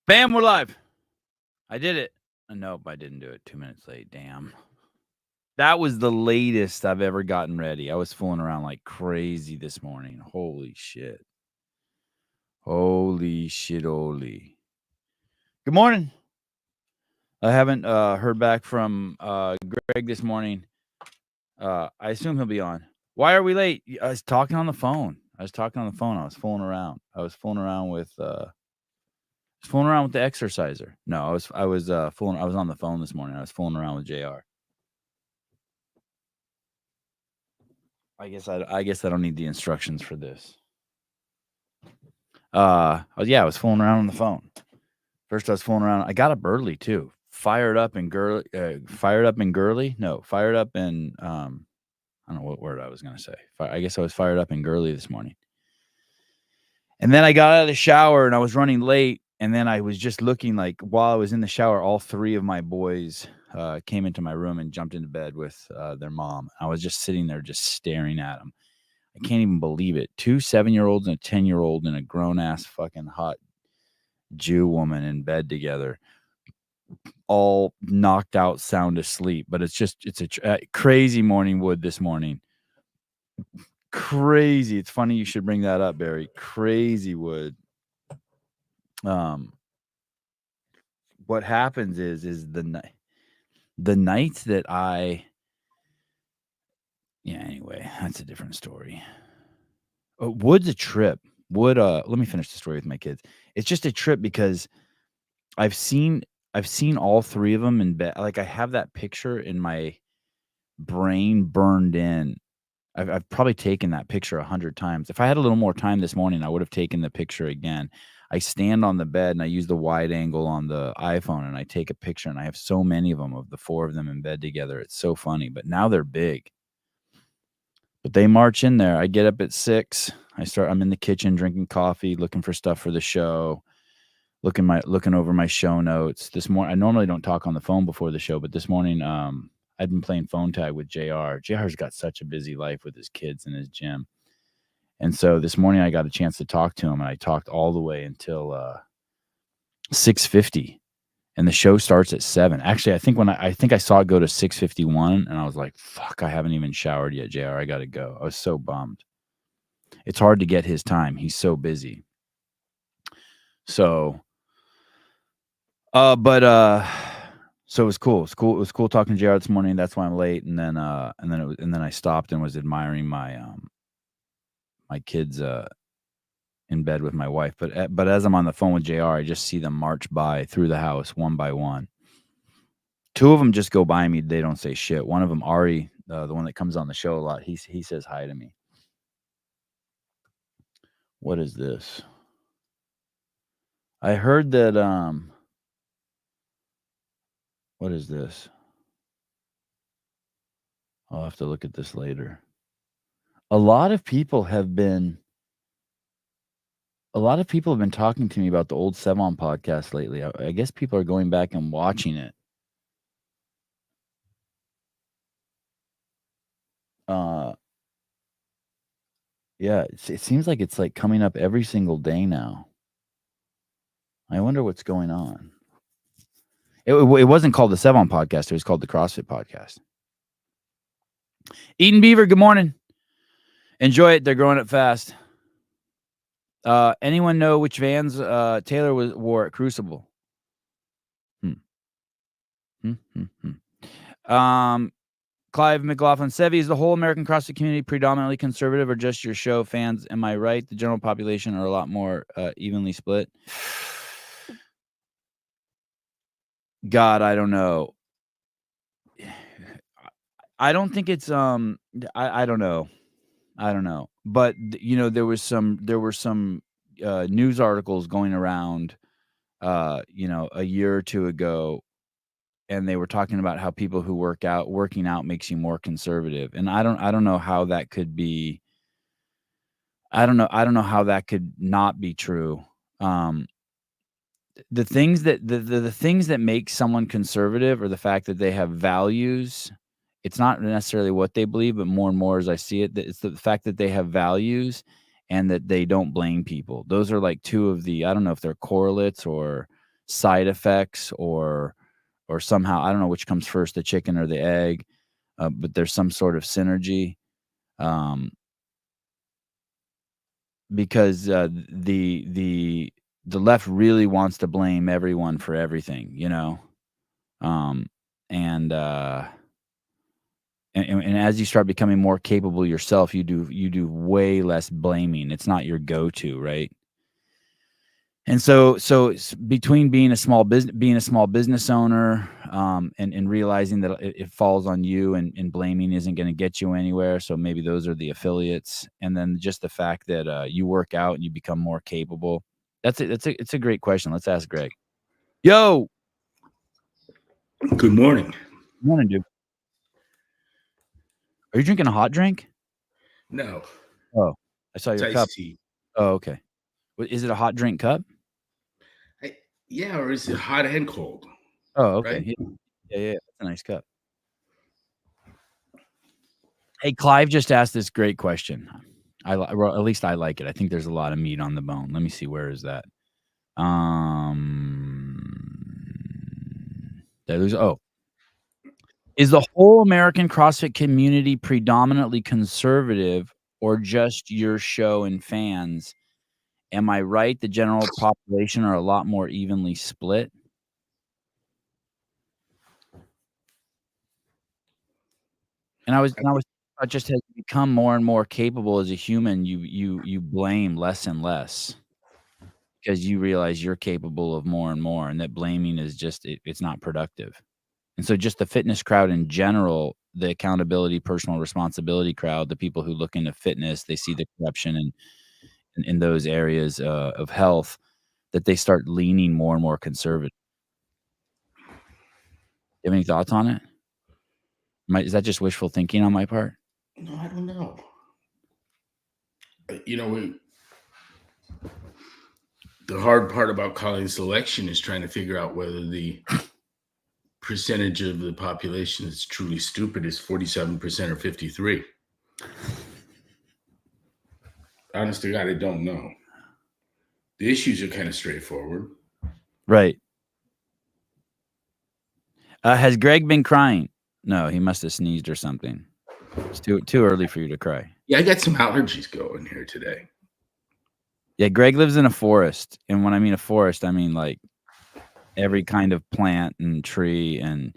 Bam, we're live. I did it. Nope, I didn't do it. 2 minutes late. Damn. That was the latest I've ever gotten ready. I was fooling around like crazy this morning. Holy shit. Holy shit, holy. Good morning. I haven't heard back from Greg this morning. I assume he'll be on. Why are we late? I was talking on the phone. I was fooling around. I was fooling around with the exerciser. No, I was on the phone this morning. I was fooling around with JR. I guess I don't need the instructions for this. I was fooling around on the phone. First I was fooling around. I got up early too. Fired up and girly. Fired up and girly. No, fired up and I don't know what word I was gonna say. I guess I was fired up and girly this morning. And then I got out of the shower and I was running late. And then I was just looking like while I was in the shower, all three of my boys came into my room and jumped into bed with their mom. I was just sitting there just staring at them. I can't even believe it. 2 7-year-olds and a 10-year-old and a grown-ass fucking hot Jew woman in bed together, all knocked out, sound asleep. But it's a crazy morning wood this morning. Crazy. It's funny you should bring that up, Barry. Crazy wood. What happens is the nights that anyway, that's a different story. Wood's a trip. Wood, let me finish the story with my kids. It's just a trip because I've seen all three of them in bed. Like I have that picture in my brain burned in. I've probably taken that picture 100 times. If I had a little more time this morning, I would have taken the picture again. I stand on the bed and I use the wide angle on the iPhone and I take a picture, and I have so many of them, of the four of them in bed together. It's so funny, but now they're big. But they march in there. I get up at 6. I'm in the kitchen drinking coffee, looking for stuff for the show, looking over my show notes. This morning, I normally don't talk on the phone before the show, but this morning, I'd been playing phone tag with JR. JR's got such a busy life with his kids and his gym. And so this morning I got a chance to talk to him, and I talked all the way until 6:50. And the show starts at 7. Actually, I think I saw it go to 6:51, and I was like, fuck, I haven't even showered yet, JR. I got to go. I was so bummed. It's hard to get his time. He's so busy. So, so it was cool. It was cool talking to JR this morning. That's why I'm late. And then I stopped and was admiring my kids in bed with my wife. But as I'm on the phone with JR, I just see them march by through the house one by one. 2 of them just go by me. They don't say shit. One of them, Ari, the one that comes on the show a lot, he says hi to me. What is this? I heard that what is this? I'll have to look at this later. A lot of people have been talking to me about the old Sevon podcast lately. I guess people are going back and watching it. Yeah, it seems like it's like coming up every single day now. I wonder what's going on. It wasn't called the Sevon podcast. It was called the CrossFit podcast. Eaton Beaver, good morning. Enjoy it. They're growing up fast. Anyone know which Vans Taylor wore at Crucible? Clive McLaughlin, Sevi, is the whole American CrossFit community predominantly conservative or just your show fans? Am I right? The general population are a lot more evenly split. God, I don't know. I don't think it's I don't know. But there were some news articles going around a year or two ago, and they were talking about how people who working out makes you more conservative. And I don't know how that could be. I don't know how that could not be true. The things that make someone conservative are the fact that they have values. It's not necessarily what they believe, but more and more as I see it, it's the fact that they have values and that they don't blame people. Those are like 2 of the, I don't know if they're correlates or side effects or somehow, I don't know which comes first, the chicken or the egg, but there's some sort of synergy. Because the left really wants to blame everyone for everything, you know, and as you start becoming more capable yourself, you do way less blaming. It's not your go-to, right? And so between being a small business owner, and realizing that it falls on you, and blaming isn't going to get you anywhere. So maybe those are the affiliates, and then just the fact that you work out and you become more capable. It's a great question. Let's ask Greg. Yo, Good morning. morning, dude. Are you drinking a hot drink? No. Oh, I saw your It's cup. iced tea. Oh, okay. Is it a hot drink cup? Yeah, or is it hot and cold? Oh, okay. Right? Yeah. That's a nice cup. Hey, Clive just asked this great question. Well, at least I like it. I think there's a lot of meat on the bone. Let me see. Where is that? Is the whole American CrossFit community predominantly conservative or just your show and fans? Am I right? The general population are a lot more evenly split. And I was just as you become more and more capable as a human, you blame less and less because you realize you're capable of more and more, and that blaming is just it's not productive. And so just the fitness crowd in general, the accountability, personal responsibility crowd, the people who look into fitness, they see the corruption in those areas of health, that they start leaning more and more conservative. You have any thoughts on it? Is that just wishful thinking on my part? No, I don't know. You know, the hard part about college selection is trying to figure out whether the percentage of the population that's truly stupid is 47% or 53%. Honest to God, I don't know. The issues are kind of straightforward. Right. Has Greg been crying? No, he must have sneezed or something. It's too early for you to cry. Yeah, I got some allergies going here today. Yeah, Greg lives in a forest, and when I mean a forest, I mean like every kind of plant and tree, and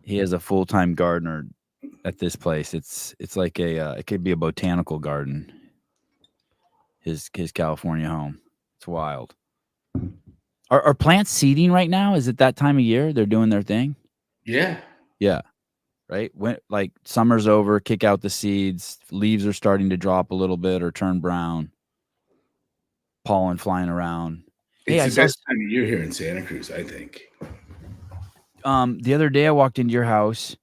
he has a full-time gardener at this place. It's like it could be a botanical garden. His California home. It's wild. Are plants seeding right now? Is it that time of year they're doing their thing? Yeah. Yeah. Right? When like summer's over, kick out the seeds, leaves are starting to drop a little bit or turn brown. Pollen flying around. It's the best time of year here in Santa Cruz, I think. The other day I walked into your house.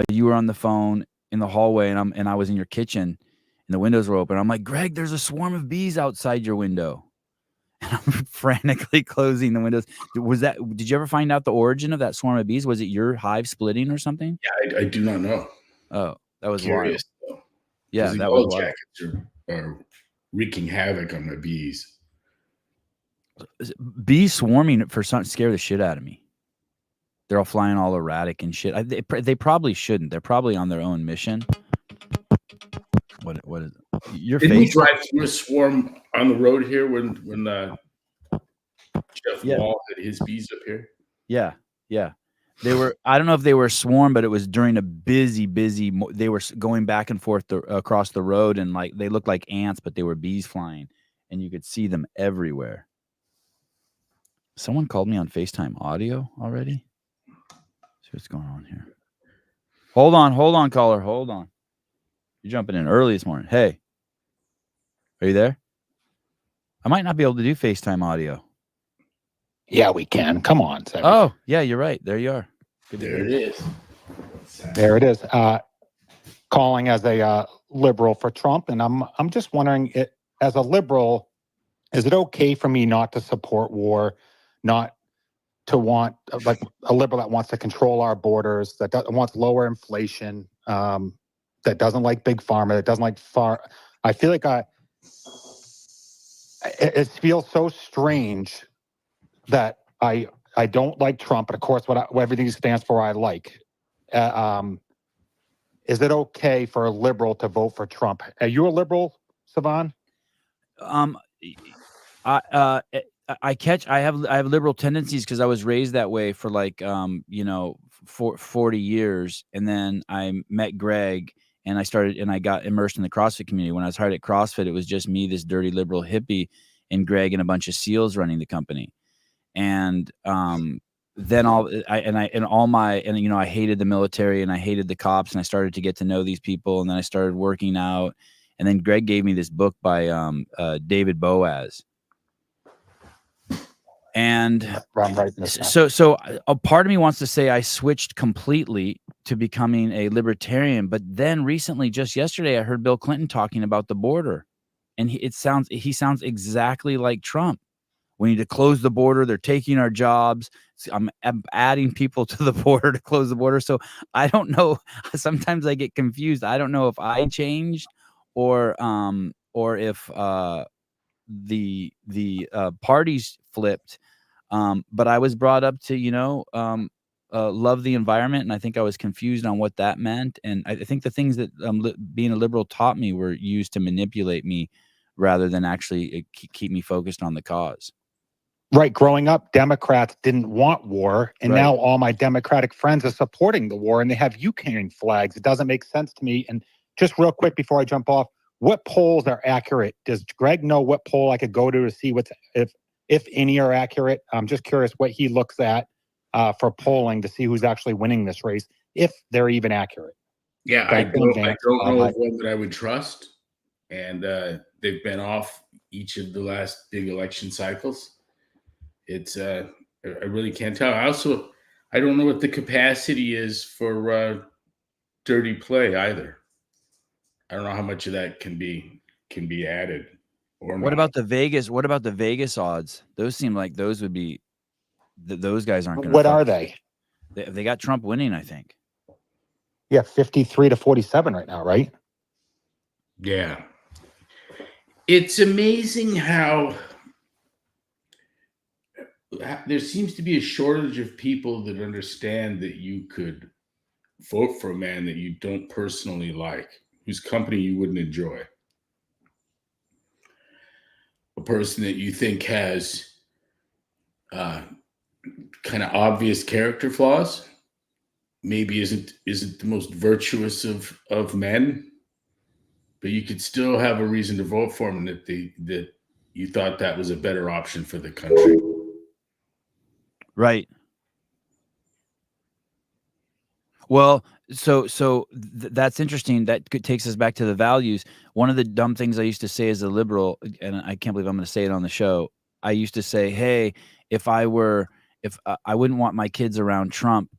You were on the phone in the hallway, and I was in your kitchen, and the windows were open. I'm like, Greg, there's a swarm of bees outside your window. And I'm frantically closing the windows. Did you ever find out the origin of that swarm of bees? Was it your hive splitting or something? Yeah, I do not know. Oh, that was Curious, wild. though. Yeah, The that was yellow wild. jackets are wreaking havoc on my bees. Bees swarming for something scare the shit out of me. They're all flying all erratic and shit. They probably shouldn't. They're probably on their own mission. What is it? Your Didn't we face? drive through a swarm on the road here when Jeff Wall had his bees up here? Yeah. They were. I don't know if they were a swarm, but it was during a busy. They were going back and forth across the road, and like they looked like ants, but they were bees flying, and you could see them everywhere. Someone called me on FaceTime audio already. See what's going on here. Hold on, caller. Hold on. You're jumping in early this morning. Hey, are you there? I might not be able to do FaceTime audio. Yeah, we can. Come on. Sarah. Oh, yeah, you're right. There you are. There it is. There it is. Calling as a liberal for Trump, and I'm just wondering, as a liberal, is it okay for me not to support war, not to want like a liberal that wants to control our borders, that wants lower inflation, that doesn't like big pharma, that doesn't like I feel like it feels so strange that I don't like Trump, but of course, what everything he stands for, I like. Is it okay for a liberal to vote for Trump? Are you a liberal, Savan? I have liberal tendencies because I was raised that way for like for 40 years, and then I met Greg and I got immersed in the CrossFit community. When I was hired at CrossFit, it was just me, this dirty liberal hippie, and Greg and a bunch of SEALs running the company. And then I hated the military and I hated the cops, and I started to get to know these people, and then I started working out, and then Greg gave me this book by David Boaz. And so a part of me wants to say I switched completely to becoming a libertarian, but then recently, just yesterday, I heard Bill Clinton talking about the border, and he sounds exactly like Trump. We need to close the border. They're taking our jobs. I'm adding people to the border to close the border. So I don't know. Sometimes I get confused. I don't know if I changed or if the parties flipped. But I was brought up to, love the environment. And I think I was confused on what that meant. And I think the things that being a liberal taught me were used to manipulate me rather than actually keep me focused on the cause. Right. Growing up, Democrats didn't want war. And now all my Democratic friends are supporting the war, and they have Ukraine flags. It doesn't make sense to me. And just real quick before I jump off, what polls are accurate? Does Greg know what poll I could go to see if any are accurate? I'm just curious what he looks at for polling to see who's actually winning this race, if they're even accurate. Yeah, I don't know of one that I would trust. And they've been off each of the last big election cycles. It's I really can't tell. I don't know what the capacity is for dirty play either. I don't know how much of that can be added. Or what about the Vegas odds? Those seem like those would be those guys aren't going to. What are they? They got Trump winning, I think. Yeah, 53-47 right now, right? Yeah. It's amazing how there seems to be a shortage of people that understand that you could vote for a man that you don't personally like, whose company you wouldn't enjoy. A person that you think has kind of obvious character flaws, maybe isn't the most virtuous of men, but you could still have a reason to vote for him, and that you thought that was a better option for the country. Right. Well, so that's interesting. That takes us back to the values. One of the dumb things I used to say as a liberal, and I can't believe I'm going to say it on the show. I used to say, "Hey, if I wouldn't want my kids around Trump,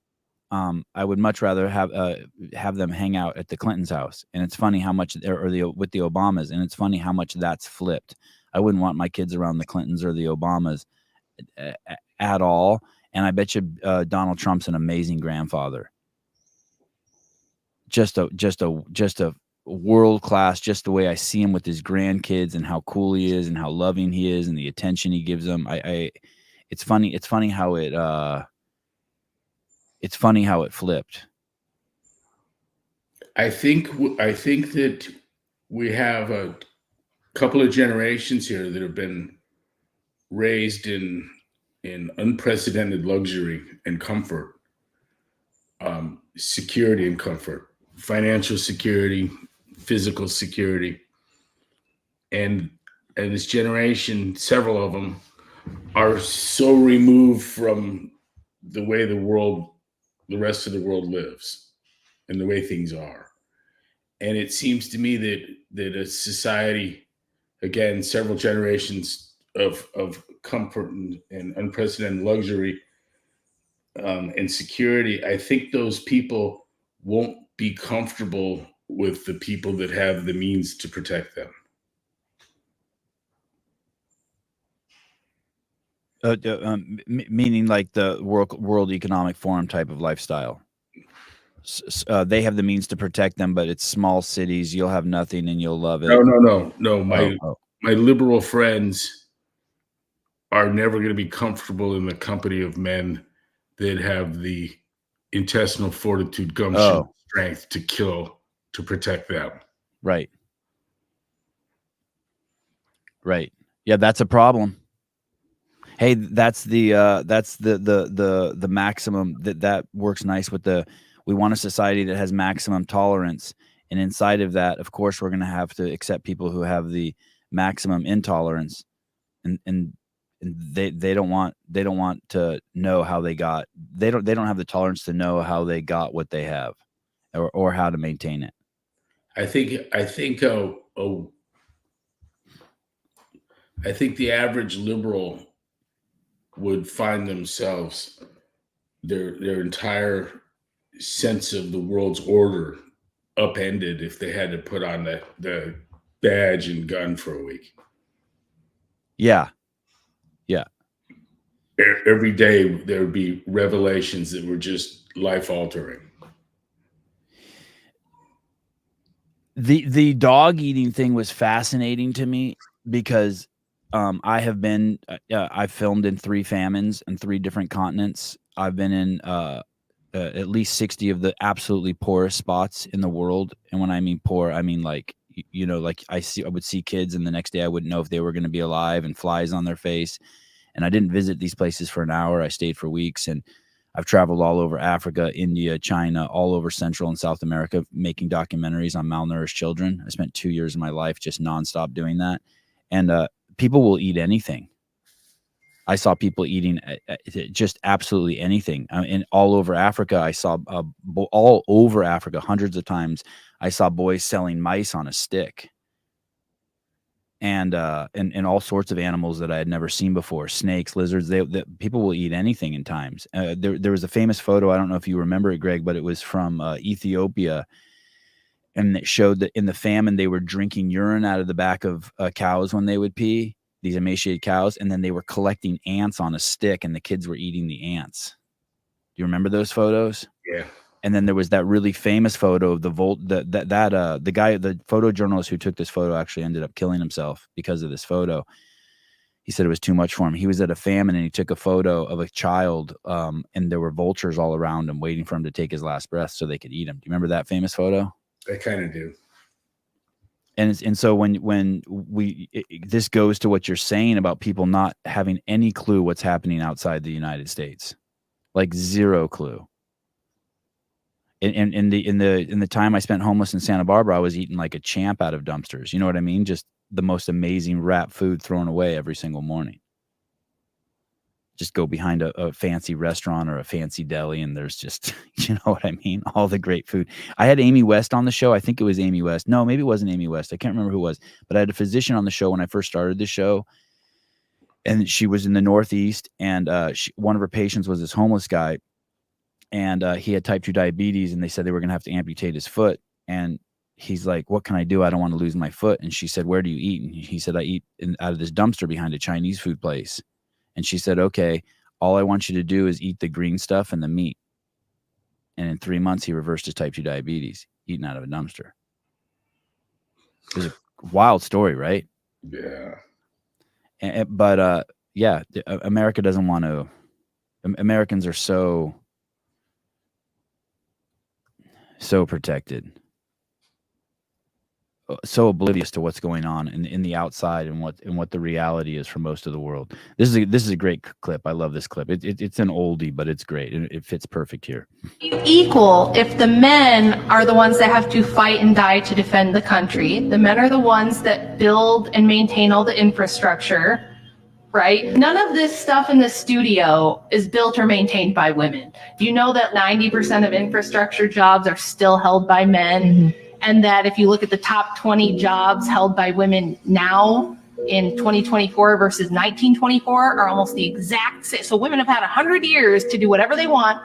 I would much rather have them hang out at the Clintons' house." And it's funny how much, with the Obamas, and it's funny how much that's flipped. I wouldn't want my kids around the Clintons or the Obamas at all. And I bet you Donald Trump's an amazing grandfather. Just a world class, just the way I see him with his grandkids and how cool he is and how loving he is and the attention he gives them. It's funny how it flipped. I think that we have a couple of generations here that have been raised in unprecedented luxury and comfort, security and comfort, financial security, physical security. And this generation, several of them, are so removed from the way the rest of the world lives and the way things are. And it seems to me that a society, again, several generations of comfort and unprecedented luxury and security, I think those people won't be comfortable with the people that have the means to protect them. Meaning like the World Economic Forum type of lifestyle. They have the means to protect them, but it's small cities. You'll have nothing and you'll love it. No. My my liberal friends are never going to be comfortable in the company of men that have the intestinal fortitude, gumption, strength to kill, to protect them. Right. Right. Yeah, that's a problem. Hey, that's the maximum that works nice with we want a society that has maximum tolerance. And inside of that, of course, we're going to have to accept people who have the maximum intolerance, and they don't want to know how they don't have the tolerance to know how they got what they have, or how to maintain it. I think the average liberal would find themselves their entire sense of the world's order upended if they had to put on the badge and gun for a week. Yeah. Yeah. Every day there would be revelations that were just life altering. The dog eating thing was fascinating to me because I've filmed in 3 famines in 3 different continents. I've been in at least 60 of the absolutely poorest spots in the world. And when I mean poor, I mean like, like I would see kids and the next day I wouldn't know if they were going to be alive, and flies on their face. And I didn't visit these places for an hour. I stayed for weeks, and I've traveled all over Africa, India, China, all over Central and South America, making documentaries on malnourished children. I spent 2 years of my life just nonstop doing that. And people will eat anything. I saw people eating just absolutely anything. And all over Africa, I saw all over Africa, hundreds of times, I saw boys selling mice on a stick. And all sorts of animals that I had never seen before, snakes, lizards. People will eat anything in times. There was a famous photo. I don't know if you remember it, Greg, but it was from Ethiopia. And it showed that in the famine, they were drinking urine out of the back of cows when they would pee, these emaciated cows. And then they were collecting ants on a stick, and the kids were eating the ants. Do you remember those photos? Yeah. And then there was that really famous photo of the guy, the photojournalist who took this photo actually ended up killing himself because of this photo. He said it was too much for him. He was at a famine and he took a photo of a child, and there were vultures all around him waiting for him to take his last breath so they could eat him. Do you remember that famous photo? I kind of do. And so when this goes to what you're saying about people not having any clue what's happening outside the United States, like zero clue. In the time I spent homeless in Santa Barbara, I was eating like a champ out of dumpsters. You know what I mean? Just the most amazing wrap food thrown away every single morning. Just go behind a fancy restaurant or a fancy deli, and there's just, you know what I mean? All the great food. I had Amy West on the show. I think it was Amy West. No, maybe it wasn't Amy West. I can't remember who it was, but I had a physician on the show when I first started the show, and she was in the Northeast, and one of her patients was this homeless guy. And he had type 2 diabetes, and they said they were going to have to amputate his foot. And he's like, what can I do? I don't want to lose my foot. And she said, where do you eat? And he said, I eat out of this dumpster behind a Chinese food place. And she said, okay, all I want you to do is eat the green stuff and the meat. And in 3 months, he reversed his type 2 diabetes, eating out of a dumpster. It was a wild story, right? Yeah. But yeah, America doesn't want to. Americans are so protected, so oblivious to what's going on in the outside and what the reality is for most of the world. This is a great clip. I love this clip. It's an oldie, but it's great. It fits perfect here. Equal if the men are the ones that have to fight and die to defend the country. The men are the ones that build and maintain all the infrastructure. Right? None of this stuff in the studio is built or maintained by women. You know that 90% of infrastructure jobs are still held by men, and that if you look at the top 20 jobs held by women now in 2024 versus 1924 are almost the exact same. So women have had 100 years to do whatever they want,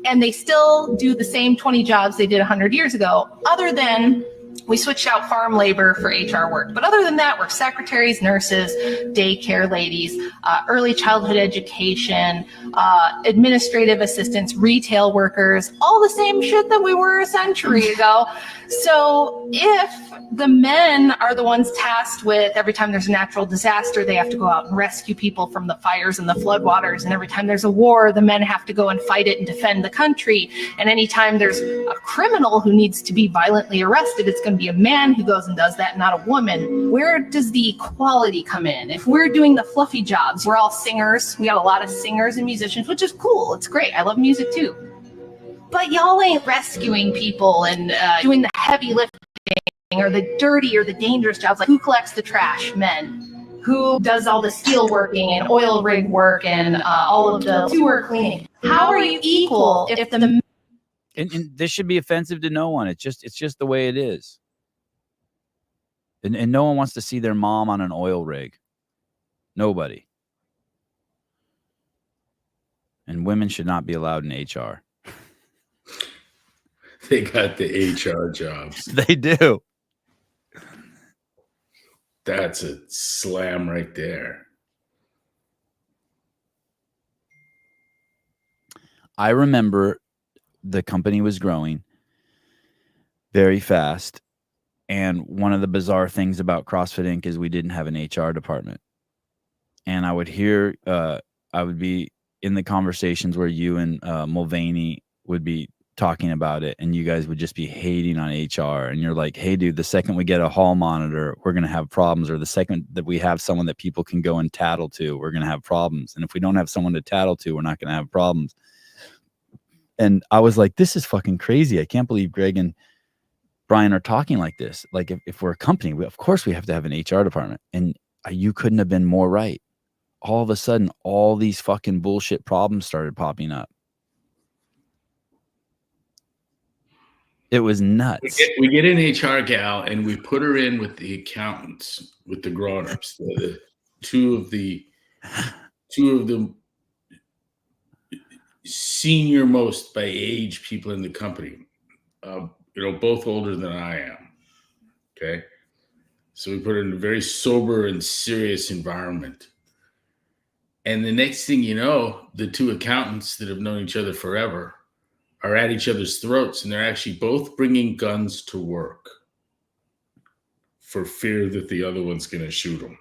and they still do the same 20 jobs they did 100 years ago, other than We switched out farm labor for HR work. But other than that, we're secretaries, nurses, daycare ladies, early childhood education, administrative assistants, retail workers, all the same shit that we were a century ago. So if the men are the ones tasked with every time there's a natural disaster, they have to go out and rescue people from the fires and the floodwaters. And every time there's a war, the men have to go and fight it and defend the country. And anytime there's a criminal who needs to be violently arrested, it's going to be a man who goes and does that, not a woman. Where does the equality come in? If we're doing the fluffy jobs, we're all singers. We got a lot of singers and musicians, which is cool. It's great. I love music too. But y'all ain't rescuing people and doing the heavy lifting or the dirty or the dangerous jobs. Like, who collects the trash? Men. Who does all the steel working and oil rig work and all of the sewer cleaning? How are you equal if the and this should be offensive to no one. It's just the way it is. And no one wants to see their mom on an oil rig. Nobody. And women should not be allowed in HR. They got the HR jobs. They do. That's a slam right there. I remember the company was growing very fast. And one of the bizarre things about CrossFit Inc. is we didn't have an HR department. And I would hear, I would be in the conversations where you and Mulvaney would be talking about it, and you guys would just be hating on HR. And you're like, hey, dude, the second we get a hall monitor, we're going to have problems. Or the second that we have someone that people can go and tattle to, we're going to have problems. And if we don't have someone to tattle to, we're not going to have problems. And I was like, this is fucking crazy. I can't believe Greg and Brian are talking like this. Like, if we're a company, of course we have to have an HR department. And you couldn't have been more right. All of a sudden, all these fucking bullshit problems started popping up. It was nuts. We get an HR gal and we put her in with the accountants, with the grown-ups, the two of the senior most by age people in the company. Both older than I am. Okay. So we put her in a very sober and serious environment. And the next thing you know, the two accountants that have known each other forever are at each other's throats, and they're actually both bringing guns to work for fear that the other one's going to shoot them.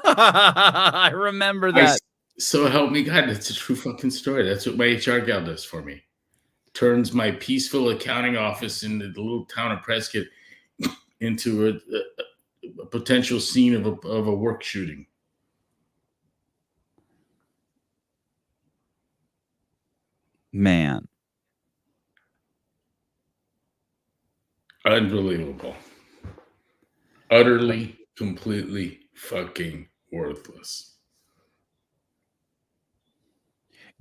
I remember that. So help me God, that's a true fucking story. That's what my HR gal does for me. Turns my peaceful accounting office in the little town of Prescott into a potential scene of a work shooting. Man. Unbelievable. Utterly, completely fucking worthless.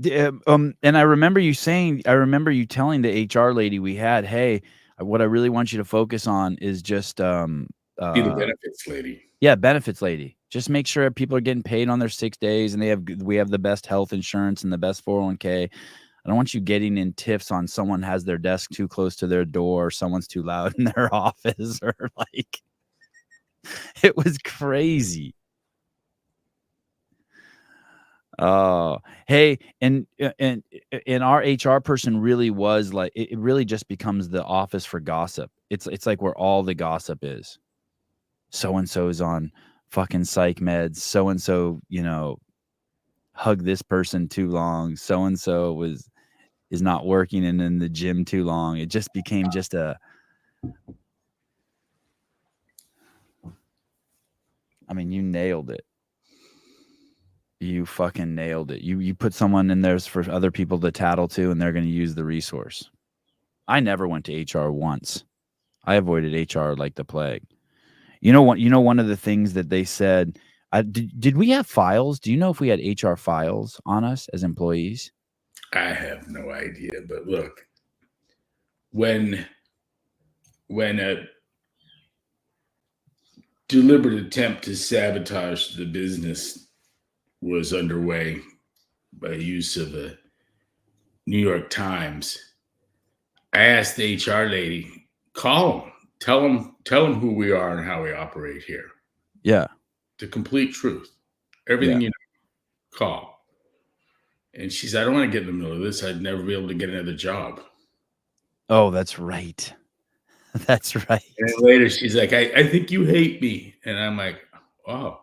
And I remember you telling the HR lady we had, hey, what I really want you to focus on is just Be the benefits lady. Yeah, benefits lady. Just make sure people are getting paid on their 6 days, and we have the best health insurance and the best 401k. I don't want you getting in tiffs on someone has their desk too close to their door, or someone's too loud in their office, or like, it was crazy. Oh, hey, and our HR person really was like, it really just becomes the office for gossip. It's like where all the gossip is. So-and-so's on fucking psych meds. So-and-so, hugged this person too long. So-and-so is not working and in the gym too long. It just became just you nailed it. You fucking nailed it. You put someone in there for other people to tattle to, and they're going to use the resource. I never went to HR once. I avoided HR like the plague. One of the things that they said, did we have files? Do you know if we had HR files on us as employees? I have no idea, but look, when a deliberate attempt to sabotage the business was underway by use of the New York Times, I asked the HR lady, call them, Tell them who we are and how we operate here. Yeah. The complete truth. Everything you know. Call. And she said, I don't want to get in the middle of this. I'd never be able to get another job. Oh, that's right. That's right. And then later she's like, I think you hate me. And I'm like, oh.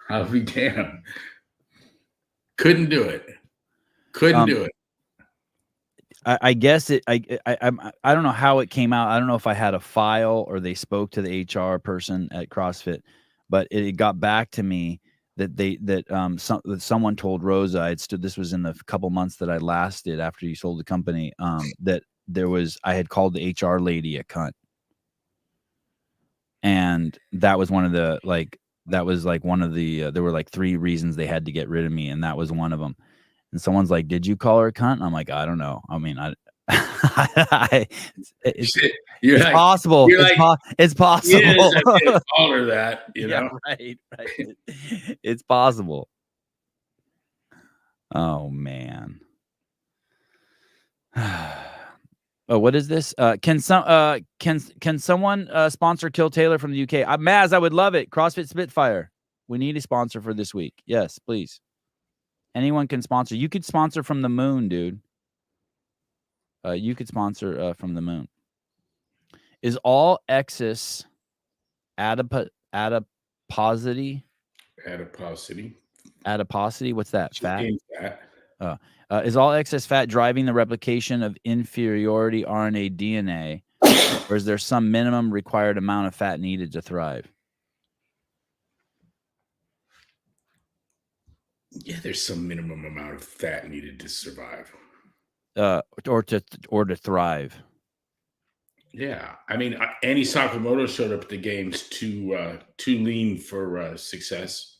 I'll be damned. Couldn't do it. Couldn't do it. I guess it. I don't know how it came out. I don't know if I had a file or they spoke to the HR person at CrossFit, but it got back to me that someone told Rosa. This was in the couple months that I lasted after you sold the company. That I had called the HR lady a cunt, and that was one of the there were like 3 reasons they had to get rid of me, and that was one of them. And someone's like, "Did you call her a cunt?" And I'm like, "I don't know. I mean, it's possible. It's possible. Yeah, I call her that. You know, right. It's possible. Oh man. Oh, what is this? Can someone sponsor Kill Taylor from the UK? Maz, I would love it. CrossFit Spitfire. We need a sponsor for this week. Yes, please. Anyone can sponsor. You could sponsor from the moon, dude. You could sponsor from the moon. Is all excess adiposity? Adiposity. What's that? Fat. Is all excess fat driving the replication of inferiority RNA DNA, or is there some minimum required amount of fat needed to thrive? Yeah, there's some minimum amount of fat needed to survive. Or to thrive. Yeah, I mean, Annie Sakamoto showed up at the games too lean for success.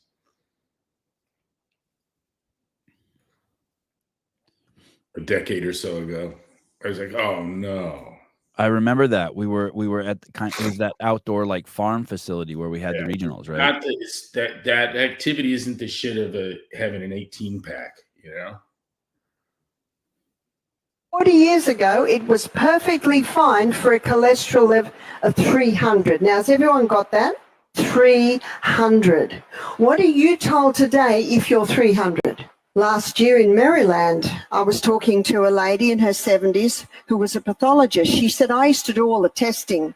A decade or so ago, I was like, "Oh no!" I remember that we were at it was that outdoor like farm facility where we had the regionals, right? Not that activity isn't the shit of having an 18-pack, you know. 40 years ago, it was perfectly fine for a cholesterol level of 300. Now, has everyone got that? 300. What are you told today if you're 300? Last year in Maryland, I was talking to a lady in her 70s who was a pathologist. She said, I used to do all the testing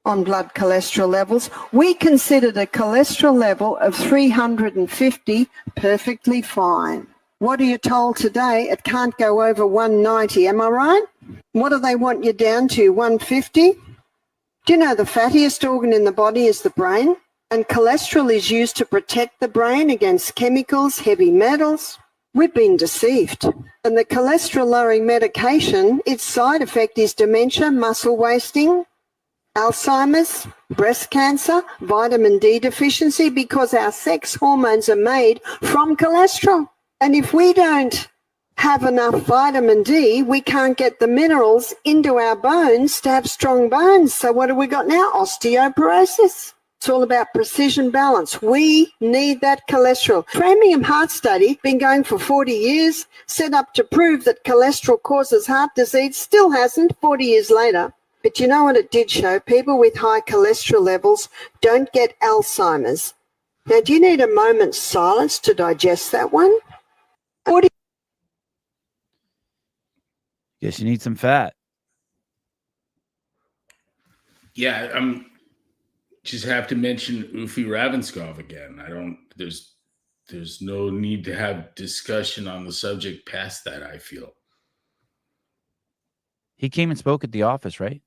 on blood cholesterol levels. We considered a cholesterol level of 350 perfectly fine. What are you told today? It can't go over 190, am I right? What do they want you down to, 150? Do you know the fattiest organ in the body is the brain? And cholesterol is used to protect the brain against chemicals, heavy metals. We've been deceived. And the cholesterol-lowering medication, its side effect is dementia, muscle wasting, Alzheimer's, breast cancer, vitamin D deficiency, because our sex hormones are made from cholesterol. And if we don't have enough vitamin D, we can't get the minerals into our bones to have strong bones. So what have we got now? Osteoporosis. It's all about precision balance. We need that cholesterol. Framingham Heart Study, been going for 40 years, set up to prove that cholesterol causes heart disease, still hasn't 40 years later. But you know what it did show? People with high cholesterol levels don't get Alzheimer's. Now, do you need a moment's silence to digest that one? Guess you need some fat. Yeah, just have to mention Ufi Ravenskov again. There's no need to have discussion on the subject past that, I feel. He came and spoke at the office, right?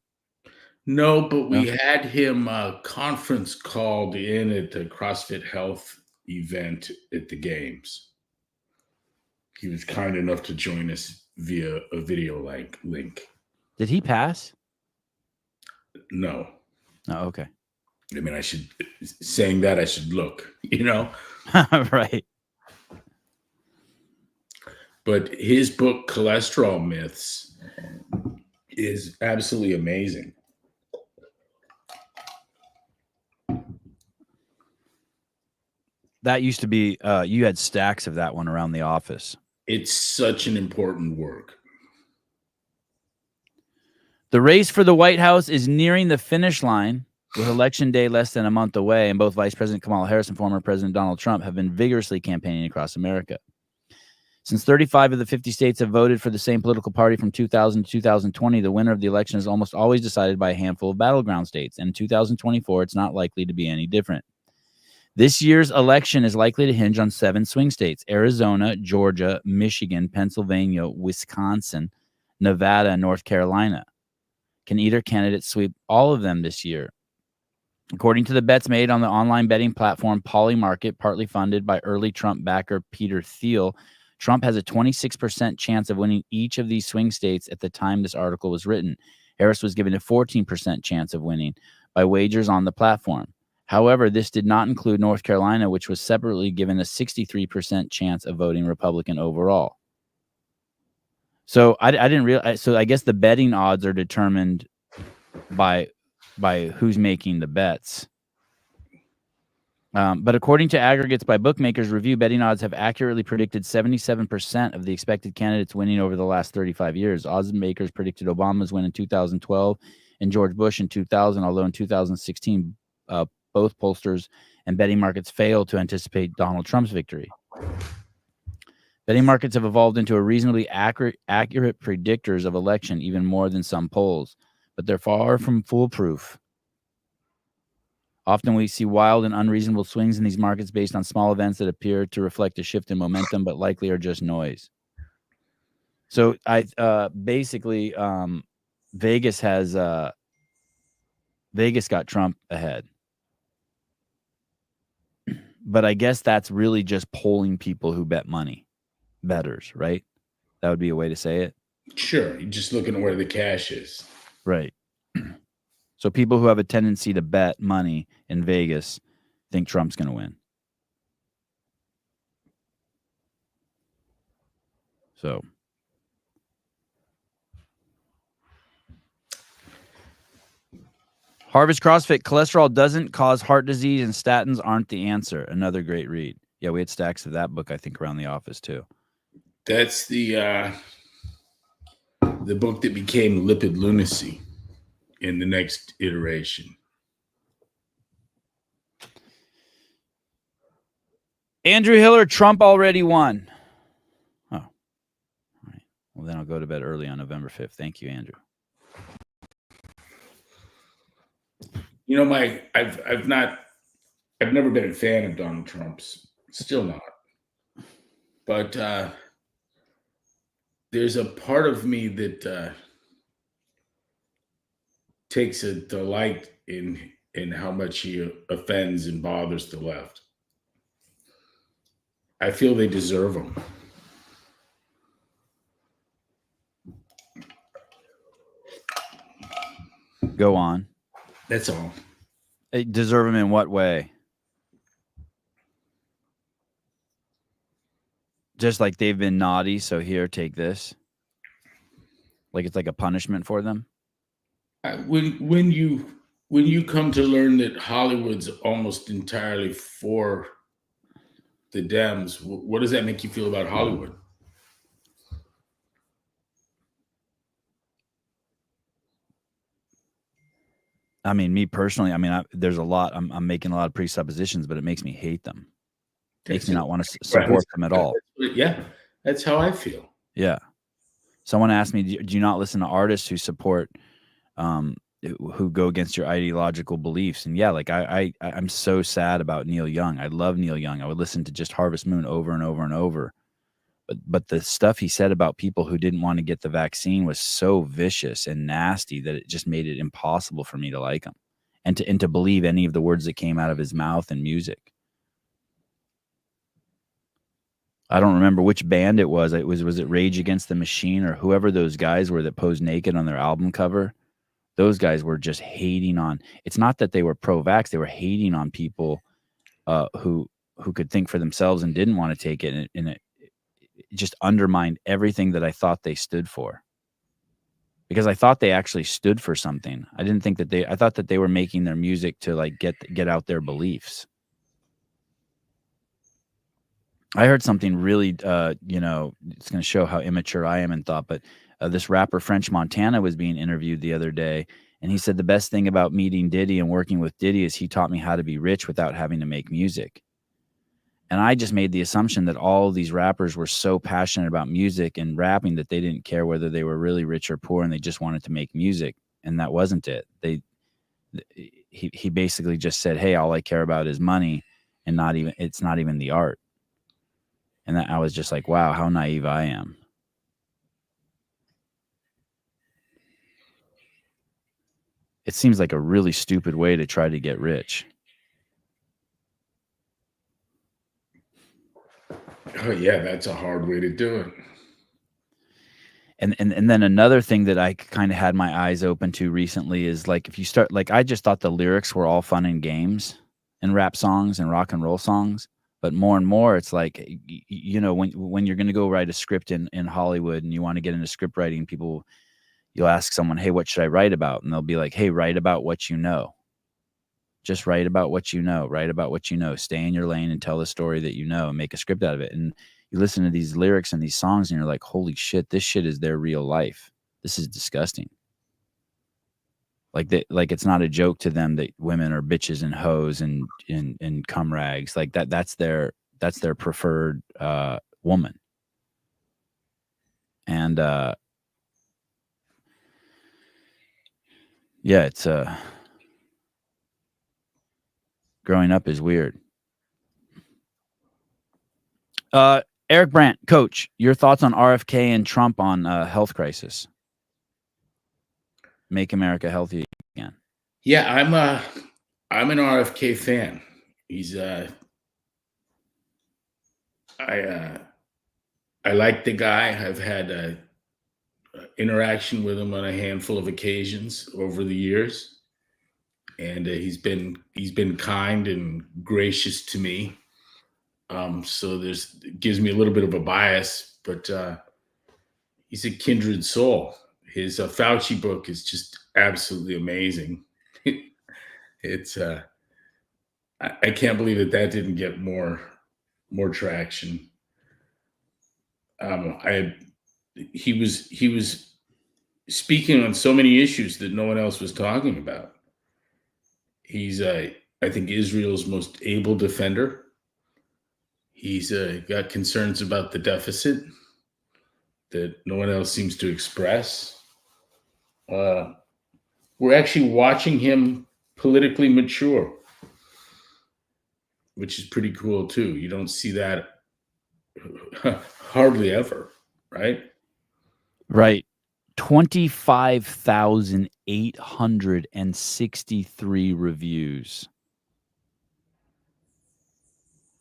No, but we had him conference called in at the CrossFit Health event at the games. He was kind enough to join us via a video link. Did he pass? No. Oh, okay. I mean, I should look, you know? Right. But his book, Cholesterol Myths, is absolutely amazing. That used to be, you had stacks of that one around the office. It's such an important work. The race for the White House is nearing the finish line, with Election Day less than a month away, and both Vice President Kamala Harris and former President Donald Trump have been vigorously campaigning across America. Since 35 of the 50 states have voted for the same political party from 2000 to 2020, the winner of the election is almost always decided by a handful of battleground states, and in 2024, it's not likely to be any different. This year's election is likely to hinge on 7 swing states: Arizona, Georgia, Michigan, Pennsylvania, Wisconsin, Nevada, and North Carolina. Can either candidate sweep all of them this year? According to the bets made on the online betting platform Polymarket, partly funded by early Trump backer Peter Thiel, Trump has a 26% chance of winning each of these swing states at the time this article was written. Harris was given a 14% chance of winning by wagers on the platform. However, this did not include North Carolina, which was separately given a 63% chance of voting Republican overall. So I didn't realize. So I guess the betting odds are determined by who's making the bets. But according to aggregates by Bookmakers Review, betting odds have accurately predicted 77% of the expected candidates winning over the last 35 years. Odds makers predicted Obama's win in 2012 and George Bush in 2000, although in 2016, both pollsters and betting markets failed to anticipate Donald Trump's victory. Betting markets have evolved into a reasonably accurate predictors of election, even more than some polls, but they're far from foolproof. Often we see wild and unreasonable swings in these markets based on small events that appear to reflect a shift in momentum, but likely are just noise. So basically Vegas got Trump ahead. But I guess that's really just polling people who bet money. Bettors, right? That would be a way to say it. Sure. You're just looking at where the cash is. Right. So people who have a tendency to bet money in Vegas think Trump's going to win. So Harvest CrossFit, cholesterol doesn't cause heart disease and statins aren't the answer. Another great read. Yeah, we had stacks of that book, I think, around the office too. That's the book that became Lipid Lunacy in the next iteration. Andrew Hiller, Trump already won. Oh, all right. Well, then I'll go to bed early on November 5th. Thank you, Andrew. You know, I've never been a fan of Donald Trump's. Still not. But there's a part of me that takes a delight in how much he offends and bothers the left. I feel they deserve him. Go on. That's all. They deserve him in what way? Just like they've been naughty, so here, take this. Like it's like a punishment for them. When you come to learn that Hollywood's almost entirely for the Dems, what does that make you feel about Hollywood? I mean, me personally, I mean, there's a lot. I'm making a lot of presuppositions, but it makes me hate them. Makes me not want to support them at all. Yeah, that's how I feel. Yeah. Someone asked me, do you not listen to artists who support, who go against your ideological beliefs? And yeah, like I'm so sad about Neil Young. I love Neil Young. I would listen to just Harvest Moon over and over and over. But the stuff he said about people who didn't want to get the vaccine was so vicious and nasty that it just made it impossible for me to like him and to believe any of the words that came out of his mouth and music. I don't remember which band it was. Was it Rage Against the Machine or whoever those guys were that posed naked on their album cover? Those guys were just hating on. It's not that they were pro-vax; they were hating on people who could think for themselves and didn't want to take it, and it just undermined everything that I thought they stood for. Because I thought they actually stood for something. I didn't think that I thought that they were making their music to like get out their beliefs. I heard something really, it's going to show how immature I am in thought, but this rapper French Montana was being interviewed the other day, and he said the best thing about meeting Diddy and working with Diddy is he taught me how to be rich without having to make music. And I just made the assumption that all of these rappers were so passionate about music and rapping that they didn't care whether they were really rich or poor, and they just wanted to make music. And that wasn't it. He basically just said, hey, all I care about is money, and it's not even the art. And I was just like, wow, how naive I am. It seems like a really stupid way to try to get rich. Oh yeah, that's a hard way to do it. And then another thing that I kind of had my eyes open to recently is like, if you start, like, I just thought the lyrics were all fun and games in rap songs and rock and roll songs. But more and more, it's like, you know, when you're going to go write a script in Hollywood and you want to get into script writing, you'll ask someone, hey, what should I write about? And they'll be like, hey, write about what you know. Just write about what you know. Write about what you know. Stay in your lane and tell the story that you know and make a script out of it. And you listen to these lyrics and these songs and you're like, holy shit, this shit is their real life. This is disgusting. Like it's not a joke to them that women are bitches and hoes and cum rags. Like that's their preferred woman. And yeah, it's growing up is weird. Eric Brandt, coach, your thoughts on RFK and Trump on health crisis? Make America healthy again. Yeah, I'm an RFK fan. He's I like the guy. I've had interaction with him on a handful of occasions over the years, and he's been kind and gracious to me. So it gives me a little bit of a bias, but he's a kindred soul. His Fauci book is just absolutely amazing. It's I can't believe that didn't get more traction. He was speaking on so many issues that no one else was talking about. He's I think Israel's most able defender. He's got concerns about the deficit that no one else seems to express. We're actually watching him politically mature, which is pretty cool too. You don't see that hardly ever, right? Right. 25,863 reviews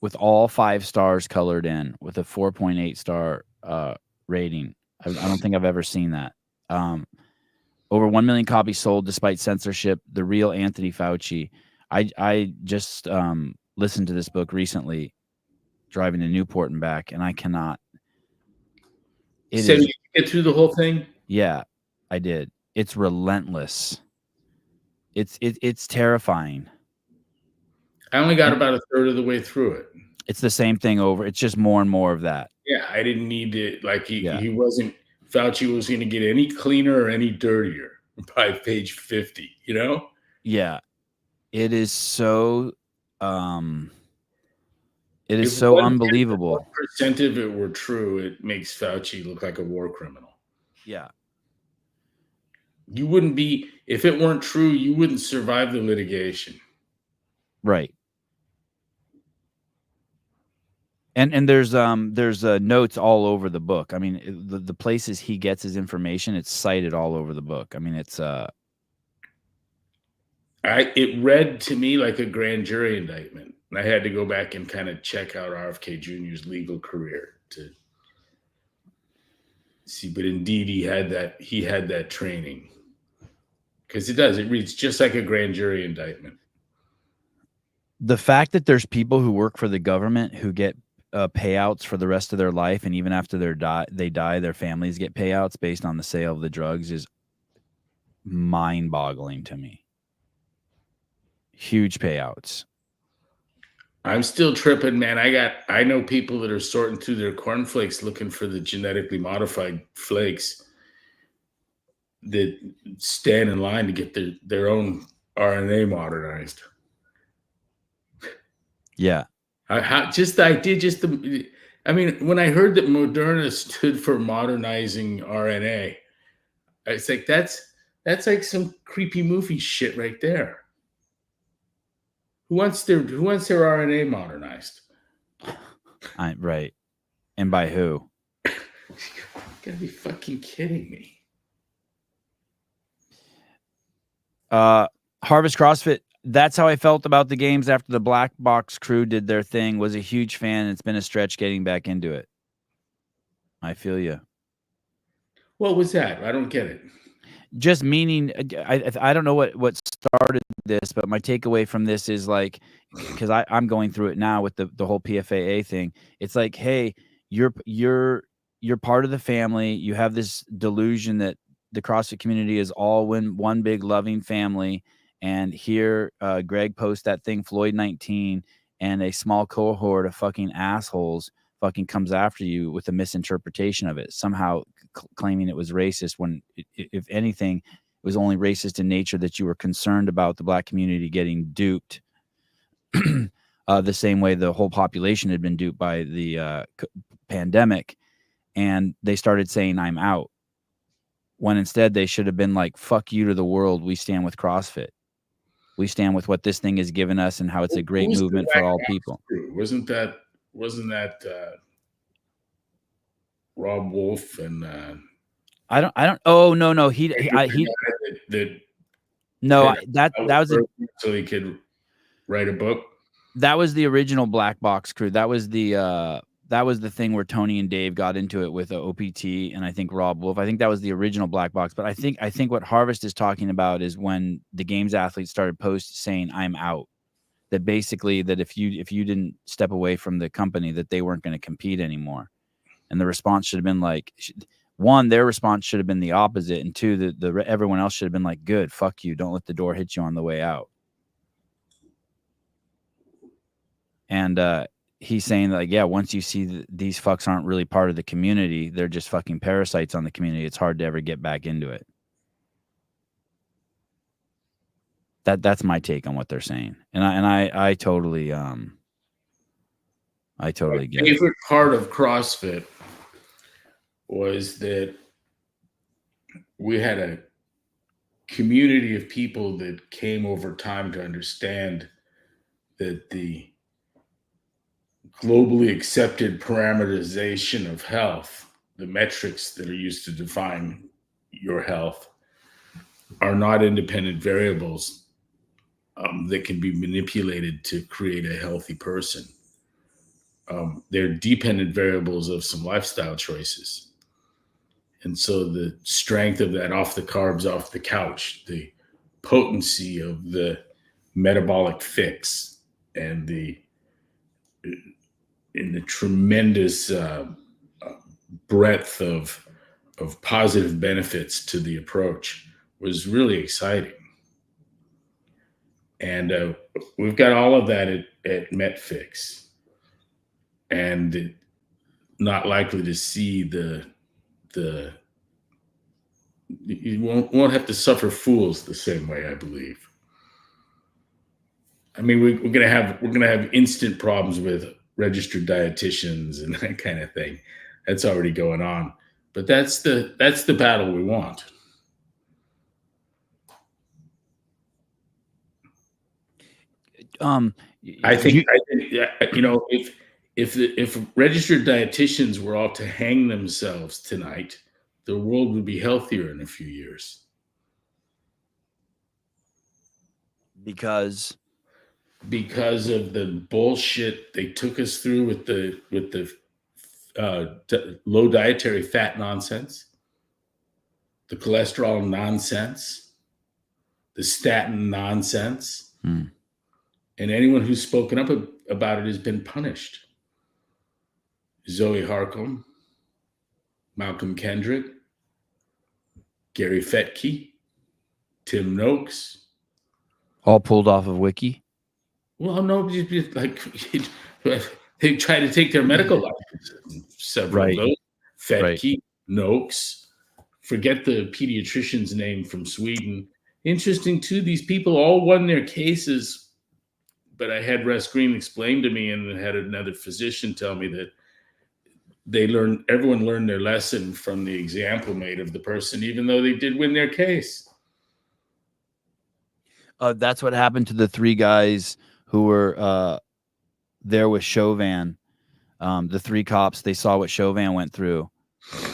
with all 5 stars colored in with a 4.8 star rating. I don't think I've ever seen that. Over 1 million copies sold despite censorship. The real Anthony Fauci. I just listened to this book recently, driving to Newport and back, and I cannot. So you get through the whole thing? Yeah, I did. It's relentless. It's terrifying. I only got about a third of the way through it. It's the same thing over. It's just more and more of that. Yeah, I didn't need to, like, he wasn't, Fauci was going to get any cleaner or any dirtier by page 50, you know? Yeah. It is so so unbelievable. If 1% of it were true, it makes Fauci look like a war criminal. Yeah. You wouldn't be, if it weren't true, you wouldn't survive the litigation. Right. And there's notes all over the book. I mean, the places he gets his information, it's cited all over the book. I mean, it's it read to me like a grand jury indictment. And I had to go back and kind of check out RFK Jr.'s legal career to see, but indeed he had that training. Because it reads just like a grand jury indictment. The fact that there's people who work for the government who get payouts for the rest of their life, and even after they die, their families get payouts based on the sale of the drugs is mind-boggling to me. Huge payouts. I'm still tripping, man. I know people that are sorting through their cornflakes looking for the genetically modified flakes, that stand in line to get their own RNA modernized. Yeah. Just the idea, I mean, when I heard that Moderna stood for modernizing RNA, it's like that's like some creepy movie shit right there. Who wants their RNA modernized? Right. And by who? You gotta be fucking kidding me. Harvest CrossFit. That's how I felt about the games after the Black Box crew did their thing. Was a huge fan. It's been a stretch getting back into it. I feel you. What was that? I don't get it. Just meaning, I don't know what started this, but my takeaway from this is like, because I'm going through it now with the whole PFAA thing. It's like, hey, you're part of the family. You have this delusion that the CrossFit community is all one big loving family. And here, Greg posts that thing, Floyd 19, and a small cohort of fucking assholes fucking comes after you with a misinterpretation of it, somehow claiming it was racist when, if anything, it was only racist in nature that you were concerned about the Black community getting duped the same way the whole population had been duped by the pandemic. And they started saying, I'm out. When instead they should have been like, fuck you to the world. We stand with CrossFit. We stand with what this thing has given us and how it's a great movement for all people. Wasn't that Rob Wolf and I don't. Oh no, that was so he could write a book. That was the original Black Box crew. That was the thing where Tony and Dave got into it with OPT and I think Rob Wolf. I think that was the original Black Box. But I think what Harvest is talking about is when the games athletes started saying I'm out. That basically that if you didn't step away from the company, that they weren't going to compete anymore. And the response should have been like, one, their response should have been the opposite, and two, everyone else should have been like, good, fuck you, don't let the door hit you on the way out. And he's saying that, like, yeah, once you see that these fucks aren't really part of the community, they're just fucking parasites on the community, it's hard to ever get back into it. That's my take on what they're saying. And I totally get My it. favorite part of CrossFit was that we had a community of people that came over time to understand that the globally accepted parameterization of health, the metrics that are used to define your health, are not independent variables that can be manipulated to create a healthy person. They're dependent variables of some lifestyle choices. And so the strength of that off the carbs, off the couch, the potency of the metabolic fix, and the tremendous breadth of positive benefits to the approach was really exciting. And we've got all of that at MetFix, and not likely to see you won't have to suffer fools the same way, I believe. I mean, we're gonna have instant problems with registered dietitians and that kind of thing. That's already going on, but that's the battle we want. I think you know, if registered dietitians were all to hang themselves tonight, the world would be healthier in a few years. Because of the bullshit they took us through with the low dietary fat nonsense, the cholesterol nonsense, the statin nonsense. And anyone who's spoken up about it has been punished. Zoe Harcum, Malcolm Kendrick, Gary Fettke, Tim Noakes. all pulled off of Wiki. Well, no, like they try to take their medical licenses. Several of those. Fettke, Noakes, forget the pediatrician's name from Sweden. Interesting too, these people all won their cases, but I had Russ Green explain to me, and had another physician tell me that everyone learned their lesson from the example made of the person, even though they did win their case. That's what happened to the 3 guys who were there with Chauvin. The 3 cops, they saw what Chauvin went through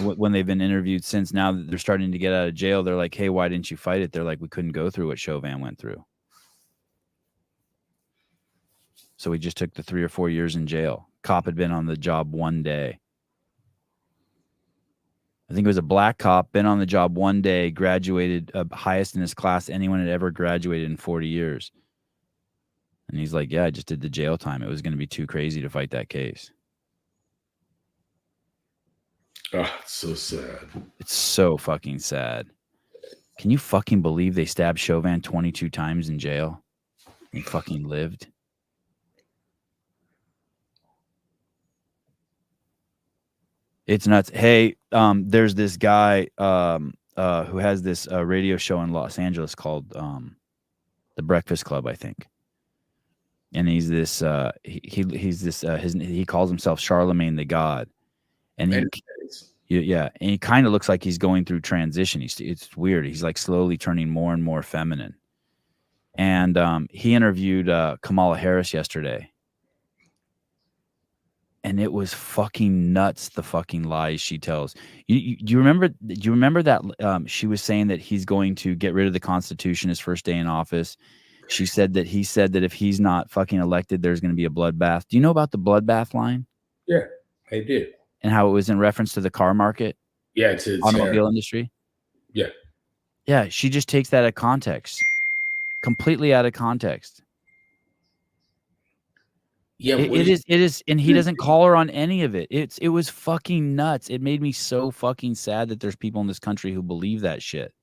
when they've been interviewed since. Now that they're starting to get out of jail, they're like, hey, why didn't you fight it? They're like, we couldn't go through what Chauvin went through. So we just took the 3 or 4 years in jail. Cop had been on the job 1 day. I think it was a black cop, been on the job 1 day, graduated, highest in his class anyone had ever graduated in 40 years. And he's like, yeah, I just did the jail time. It was going to be too crazy to fight that case. Oh, it's so sad. It's so fucking sad. Can you fucking believe they stabbed Chauvin 22 times in jail? He fucking lived. It's nuts. Hey, there's this guy who has this radio show in Los Angeles called The Breakfast Club, I think. And he's this he calls himself Charlemagne the God. And and he kind of looks like he's going through transition. It's weird. He's like slowly turning more and more feminine. And he interviewed Kamala Harris yesterday. And it was fucking nuts, the fucking lies she tells. Do you remember that she was saying that he's going to get rid of the Constitution his first day in office? He said that if he's not fucking elected, there's going to be a bloodbath. Do you know about the bloodbath line? Yeah, I did. And how it was in reference to the car market? Yeah, it's automobile industry. Yeah. Yeah, she just takes that out of context. Completely out of context. Yeah, it is, and he doesn't call her on any of it. It was fucking nuts. It made me so fucking sad that there's people in this country who believe that shit.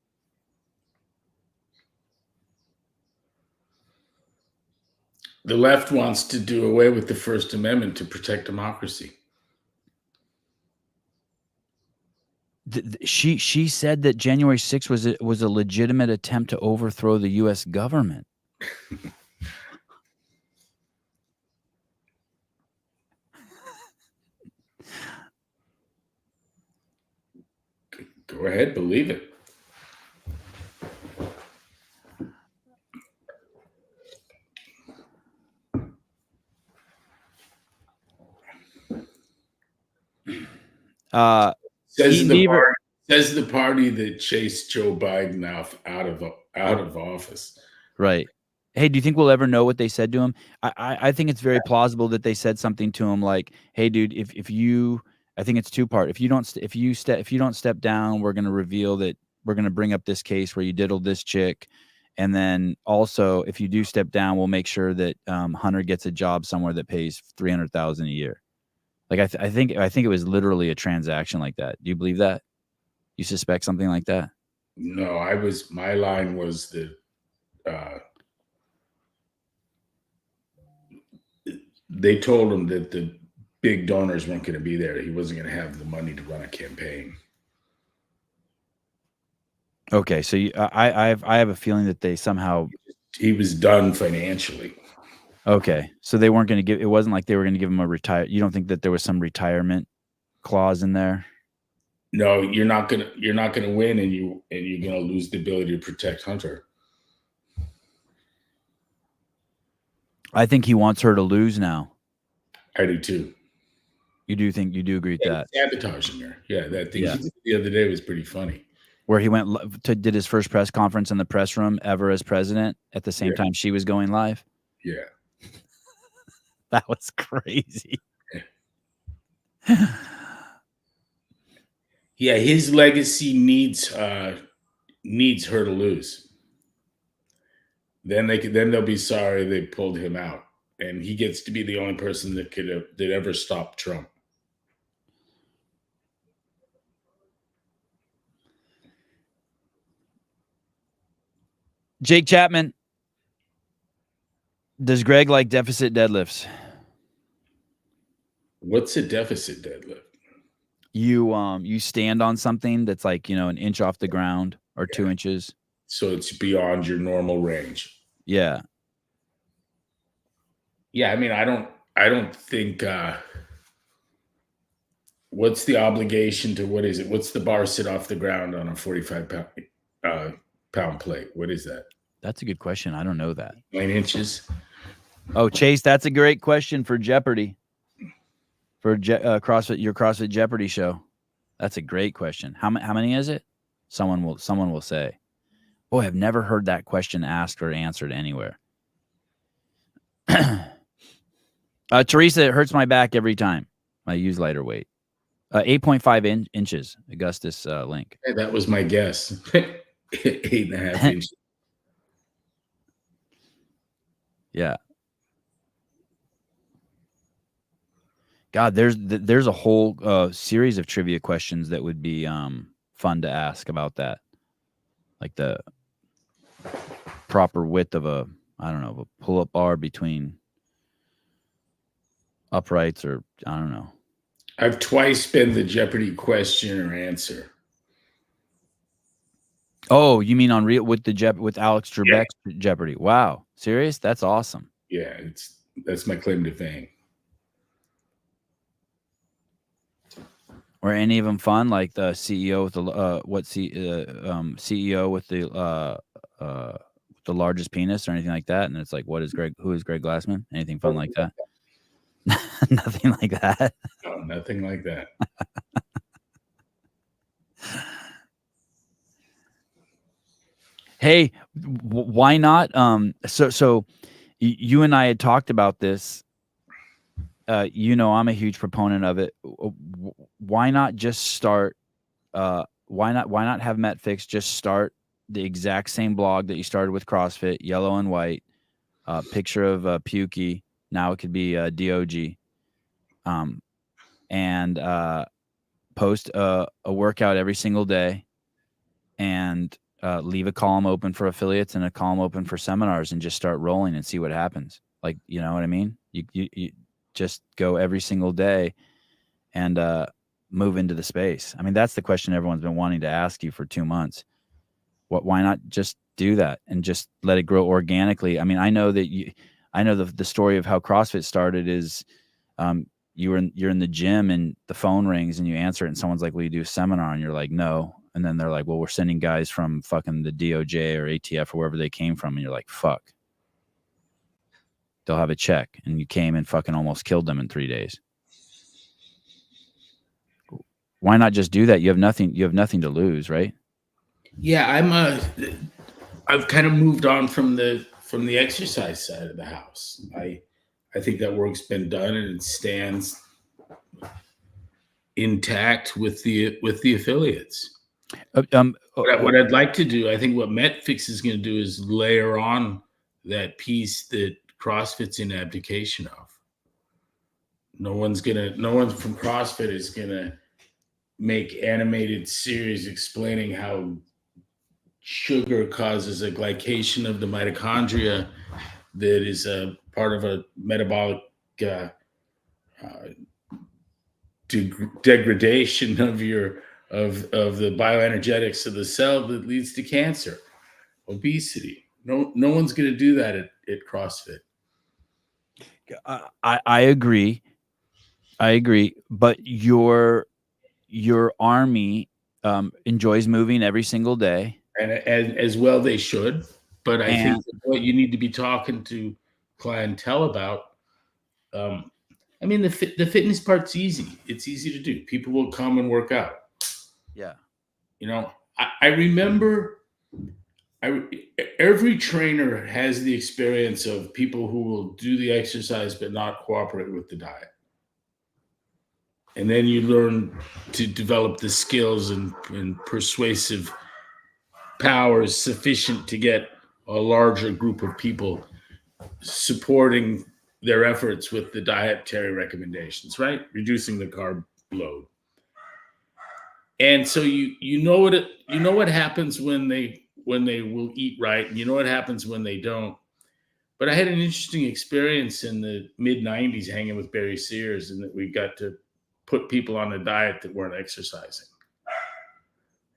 The left wants to do away with the First Amendment to protect democracy. She said that January 6th was a legitimate attempt to overthrow the U.S. government. Go ahead, believe it. Says the party that chased Joe Biden out of office. Right. Hey, do you think we'll ever know what they said to him? I think it's very plausible that they said something to him like, "Hey, dude, if you," I think it's 2-part. If you don't step down, we're going to reveal that we're going to bring up this case where you diddled this chick, and then also if you do step down, we'll make sure that Hunter gets a job somewhere that pays $300,000 a year. Like I think it was literally a transaction like that. Do you believe that? You suspect something like that? No, my line was that they told him that the big donors weren't going to be there. He wasn't going to have the money to run a campaign. Okay, so I have a feeling that they somehow he was done financially. Okay, so they weren't going to give. It wasn't like they were going to give him a retire. You don't think that there was some retirement clause in there? No, you're not gonna win, and you're gonna lose the ability to protect Hunter. I think he wants her to lose now. I do too. You do agree with that? Sabotaging her. Yeah, that thing he did the other day was pretty funny. Where he did his first press conference in the press room ever as president at the same time she was going live. Yeah. That was crazy. Yeah, his legacy needs her to lose. Then they'll be sorry they pulled him out, and he gets to be the only person that ever stopped Trump. Jake Chapman, does Greg like deficit deadlifts? What's a deficit deadlift? You stand on something that's like, an inch off the ground or 2 inches. So it's beyond your normal range. Yeah. Yeah, I mean, I don't think what's the obligation to, what is it? What's the bar sit off the ground on a 45 pound plate? What is that? That's a good question. I don't know that. 9 inches? Oh, Chase, that's a great question for Jeopardy. For CrossFit, your CrossFit Jeopardy show. That's a great question. How many is it? Someone will say. Boy, I've never heard that question asked or answered anywhere. Teresa, it hurts my back every time I use lighter weight. 8.5 inches, Augustus link. Hey, that was my guess. 8.5 inches. Yeah. God, there's a whole series of trivia questions that would be fun to ask about that. Like the proper width of a pull-up bar between uprights, or I don't know. I've twice been the Jeopardy question or answer. Oh, you mean on real with Alex Trebek's Jeopardy? Wow, serious? That's awesome. Yeah, that's my claim to fame. Were any of them fun? Like the CEO with the CEO with the largest penis or anything like that? And it's like, who is Greg Glassman? Anything fun like that? Nothing like that. No, nothing like that. Hey, why not? So you and I had talked about this. I'm a huge proponent of it. Why not just start? Why not have MetFix just start the exact same blog that you started with CrossFit, yellow and white, picture of Pukey. Now it could be DOG, and post a workout every single day, and leave a column open for affiliates and a column open for seminars, and just start rolling and see what happens. Like, you know what I mean? You just go every single day and move into the space. I mean, that's the question everyone's been wanting to ask you for 2 months. Why not just do that and just let it grow organically? I mean, I know that the story of how CrossFit started is you're in the gym and the phone rings and you answer it and someone's like, will you do a seminar? And you're like, no. And then they're like, well, we're sending guys from fucking the DOJ or ATF or wherever they came from. And you're like, fuck. They'll have a check. And you came and fucking almost killed them in 3 days. Why not just do that? You have nothing to lose, right? Yeah, I've kind of moved on from the exercise side of the house. I think that work's been done and it stands intact with the affiliates. What I'd like to do, I think what MetFix is going to do is layer on that piece that CrossFit's in abdication of. No one from CrossFit is gonna make animated series explaining how sugar causes a glycation of the mitochondria that is a part of a metabolic degradation of the bioenergetics of the cell that leads to cancer, obesity. No one's going to do that at CrossFit. I agree. But your army enjoys moving every single day. And as well they should. But I think what you need to be talking to clientele about, I mean, the fitness part's easy. It's easy to do. People will come and work out. Yeah. You know, I remember every trainer has the experience of people who will do the exercise but not cooperate with the diet. And then you learn to develop the skills and persuasive powers sufficient to get a larger group of people supporting their efforts with the dietary recommendations, right? Reducing the carb load. And so you know what happens when they will eat right, and you know what happens when they don't. But I had an interesting experience in the mid-90s hanging with Barry Sears, and that we got to put people on a diet that weren't exercising.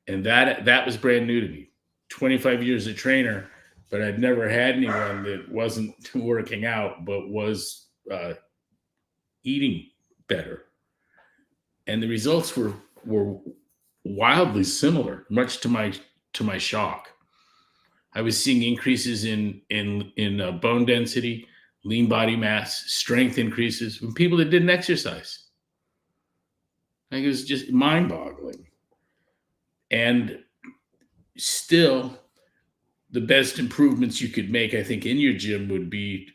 And that was brand new to me. 25 years a trainer, but I'd never had anyone that wasn't working out, but was eating better. And the results were wildly similar, much to my shock. I was seeing increases in bone density, lean body mass, strength increases from people that didn't exercise. Like, it was just mind-boggling. And still, the best improvements you could make, I think, in your gym would be,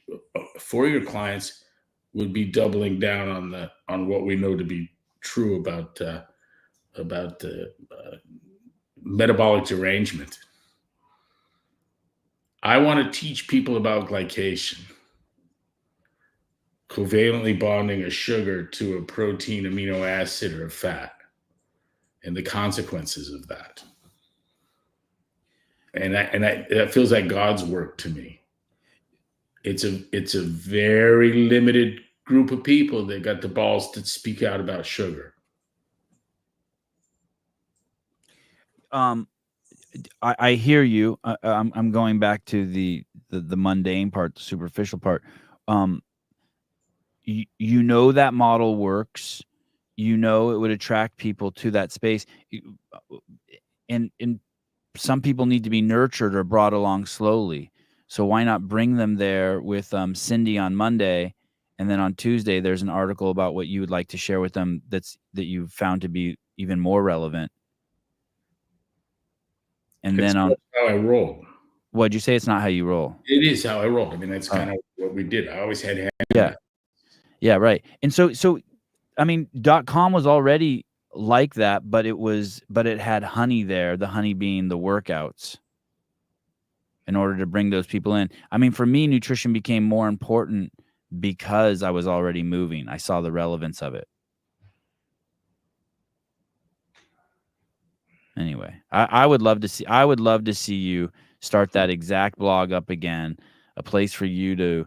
for your clients, would be doubling down on what we know to be true about metabolic derangement. I want to teach people about glycation, covalently bonding a sugar to a protein, amino acid, or a fat, and the consequences of that. And that feels like God's work to me. It's a very limited group of people that got the balls to speak out about sugar. I hear you. I'm going back to the mundane part, the superficial part. You know that model works. You know it would attract people to that space. And some people need to be nurtured or brought along slowly. So why not bring them there with Cindy on Monday, and then on Tuesday there's an article about what you would like to share with them that you've found to be even more relevant. And then on how I roll. What'd you say? It's not how you roll. It is how I roll. I mean, that's kind of what we did. I always had Yeah, right. And so I mean, .com was already like that, but it had honey there, the honey being the workouts, in order to bring those people in. I mean, for me, nutrition became more important because I was already moving. I saw the relevance of it. Anyway, I would love to see you start that exact blog up again, a place for you to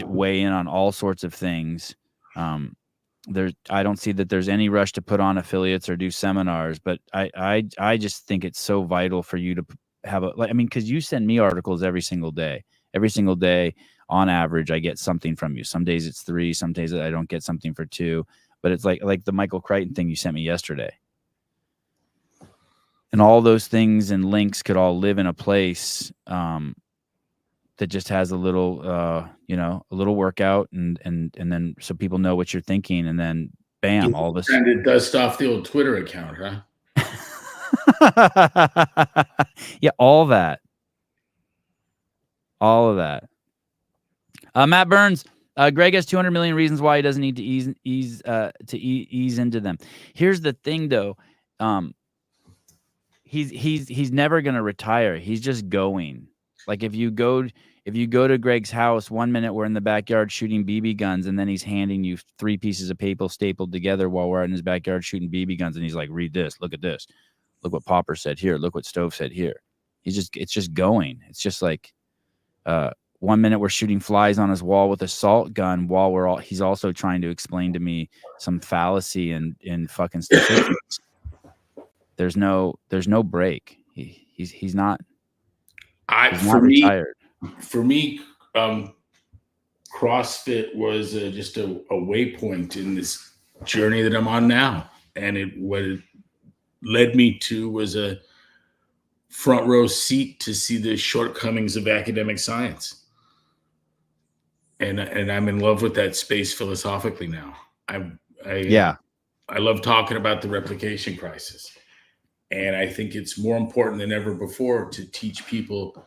weigh in on all sorts of things. I don't see that there's any rush to put on affiliates or do seminars, but I just think it's so vital for you to have because you send me articles every single day. Every single day, on average, I get something from you. Some days it's 3, some days I don't get something for 2, but it's like the Michael Crichton thing you sent me yesterday. And all those things and links could all live in a place that just has a little, a little workout, and then so people know what you're thinking, and then bam, all this. And it dust off the old Twitter account, huh? Yeah, all that. All of that. Matt Burns, Greg has 200 million reasons why he doesn't need to ease into them. Here's the thing, though. He's never going to retire. He's just going. Like, if you go to Greg's house, 1 minute we're in the backyard shooting BB guns, and then he's handing you 3 pieces of paper stapled together while we're in his backyard shooting BB guns, and he's like, read this, look at this, look what Popper said here, look what Stove said here. It's just going. It's just like 1 minute we're shooting flies on his wall with a salt gun while he's also trying to explain to me some fallacy in fucking statistics. There's no break. He's not. Retired. For me, CrossFit was just a waypoint in this journey that I'm on now, and what it led me to was a front row seat to see the shortcomings of academic science, and I'm in love with that space philosophically now. I love talking about the replication crisis. And I think it's more important than ever before to teach people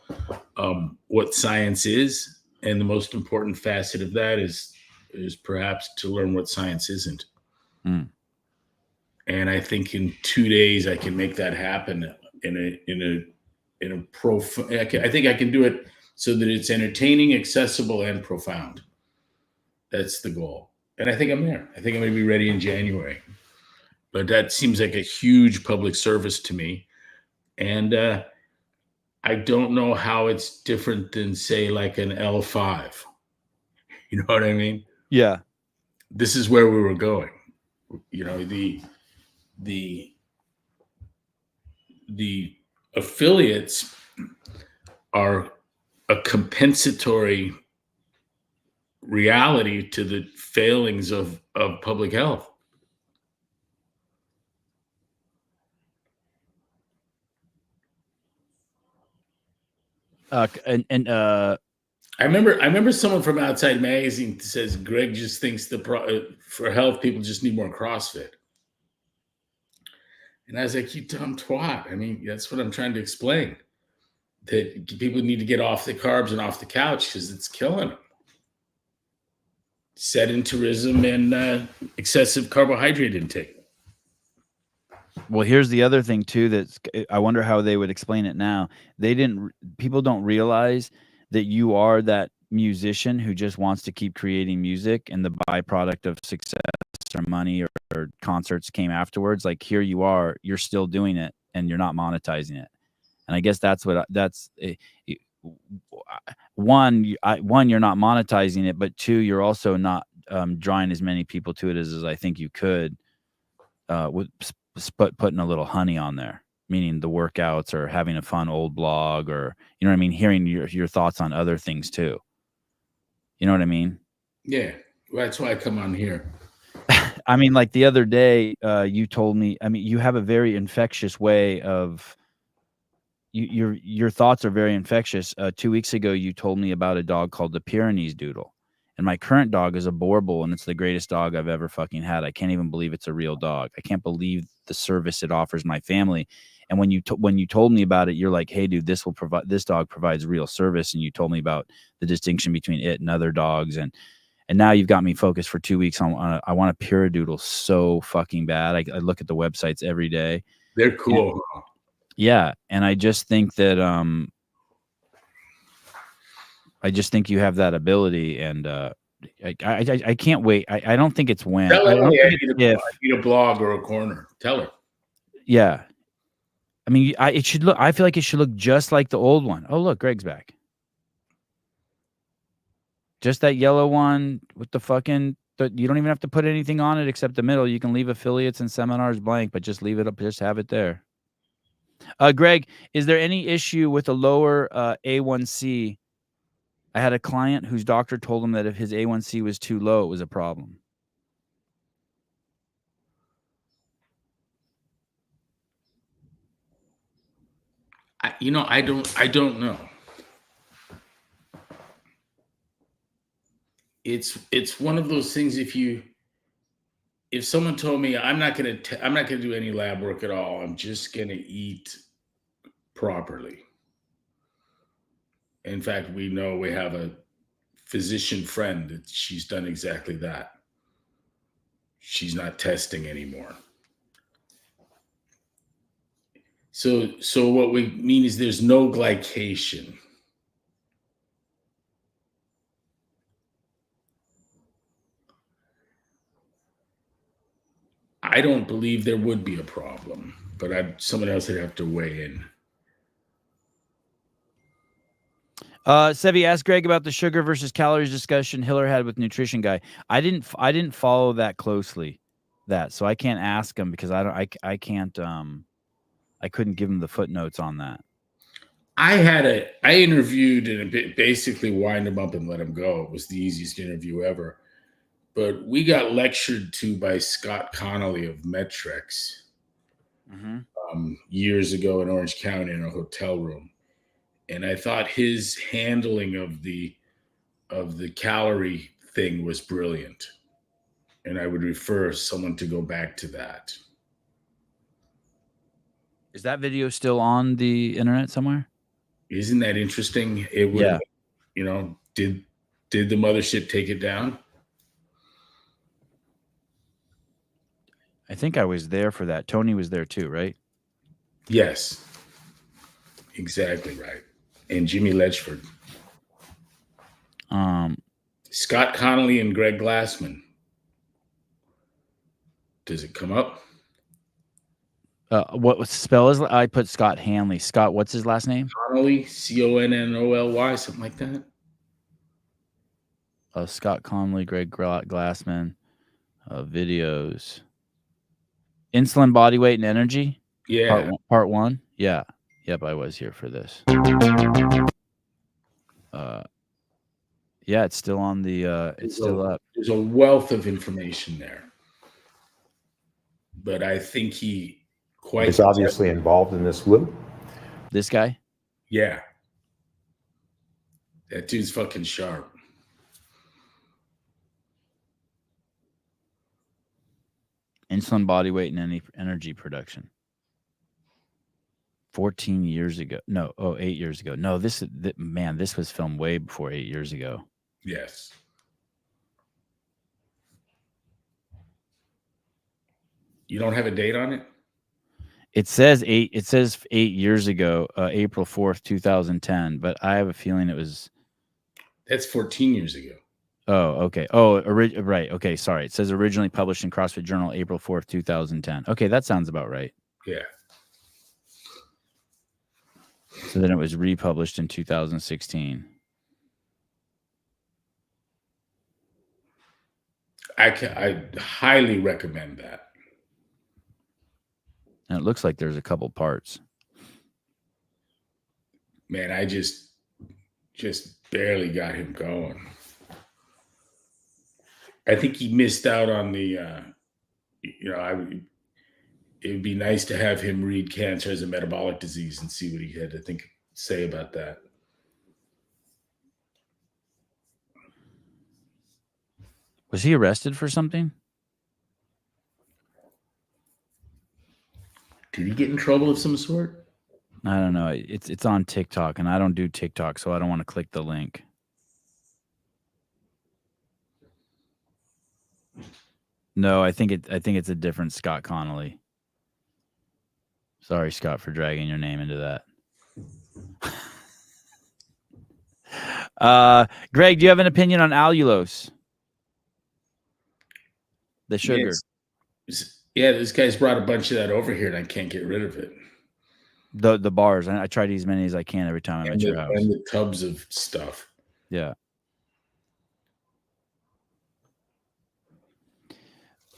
what science is. And the most important facet of that is perhaps to learn what science isn't. Mm. And I think in 2 days I can make that happen in a profound. I think I can do it so that it's entertaining, accessible, and profound. That's the goal. And I think I'm there. I think I'm going to be ready in January. But that seems like a huge public service to me. And I don't know how it's different than, say, like an L5. You know what I mean? Yeah. This is where we were going. You know, the affiliates are a compensatory reality to the failings of public health. I remember someone from Outside Magazine says Greg just thinks for health people just need more CrossFit. And I was like, you dumb twat. I mean, that's what I'm trying to explain. That people need to get off the carbs and off the couch because it's killing them. Sedentarism and excessive carbohydrate intake. Well, here's the other thing too. That's I wonder how they would explain it now. People don't realize that you are that musician who just wants to keep creating music, and the byproduct of success or money or concerts came afterwards. Like here you are, you're still doing it, and you're not monetizing it. And I guess one, you're not monetizing it, but two, you're also not drawing as many people to it as I think you could with putting a little honey on there, meaning the workouts or having a fun old blog, or, you know what I mean? Hearing your thoughts on other things too. You know what I mean? Yeah. Well, that's why I come on here. I mean, like the other day, you told me, I mean, you have a very infectious way of, your thoughts are very infectious. 2 weeks ago, you told me about a dog called the Pyrenees Doodle. And my current dog is a Boerboel, and it's the greatest dog I've ever fucking had. I can't even believe it's a real dog. I can't believe the service it offers my family. And when you told me about it, you're like, hey, dude, this dog provides real service. And you told me about the distinction between it and other dogs. And now you've got me focused for 2 weeks on I want a Pyredoodle so fucking bad. I look at the websites every day. They're cool. Yeah. And I just think that I just think you have that ability, and I can't wait. I don't think it's when. Tell her, I need a blog or a corner. Tell her. Yeah. I mean, it should look. I feel like it should look just like the old one. Oh, look, Greg's back. Just that yellow one with the fucking. You don't even have to put anything on it except the middle. You can leave affiliates and seminars blank, but just leave it up. Just have it there. Greg, is there any issue with a lower A1C? I had a client whose doctor told him that if his A1C was too low, it was a problem. I don't know. It's one of those things. If someone told me I'm not gonna do any lab work at all, I'm just gonna eat properly. In fact, we know we have a physician friend that she's done exactly that. She's not testing anymore. So what we mean is there's no glycation. I don't believe there would be a problem, but someone else would have to weigh in. Sevi, asked Greg about the sugar versus calories discussion Hiller had with Nutrition Guy. I didn't follow that closely, so I can't ask him because I couldn't give him the footnotes on that. I interviewed and basically wind him up and let him go. It was the easiest interview ever. But we got lectured to by Scott Connolly of Metrex years ago in Orange County in a hotel room. And I thought his handling of the calorie thing was brilliant. And I would refer someone to go back to that. Is that video still on the internet somewhere? Isn't that interesting? It would, yeah. Did the mothership take it down? I think I was there for that. Tony was there too, right? Yes. Exactly right. And Jimmy Ledgeford. Scott Connolly and Greg Glassman. Does it come up? What spell is? I put Scott Hanley. Scott, what's his last name? Connolly, Connoly, something like that. Scott Connolly, Greg Glassman, videos. Insulin, body weight, and energy. Yeah. Part one. Yeah. Yep. I was here for this. Yeah, it's still on the. It's still up. There's a wealth of information there, but I think he quite is obviously involved in this loop. This guy. Yeah. That dude's fucking sharp. Insulin, body weight, and any energy production. 14 years ago. No, 8 years ago. No, this was filmed way before 8 years ago. Yes. You don't have a date on it? It says 8 years ago, April 4th, 2010, but I have a feeling it was. That's 14 years ago. Oh, okay. Oh, right. Okay, sorry. It says originally published in CrossFit Journal, April 4th, 2010. Okay, that sounds about right. Yeah. So then it was republished in 2016. I highly recommend that. And it looks like there's a couple parts. Man, I just barely got him going. I think he missed out on the, it would be nice to have him read Cancer as a Metabolic Disease and see what he had to say about that. Was he arrested for something? Did he get in trouble of some sort? I don't know. It's on TikTok, and I don't do TikTok, so I don't want to click the link. No, I think it's a different Scott Connolly. Sorry, Scott, for dragging your name into that. Greg, do you have an opinion on allulose? The sugar. Yes. Yeah, this guy's brought a bunch of that over here, and I can't get rid of it. The bars. I try to eat as many as I can every time I'm at your house. And the tubs of stuff. Yeah.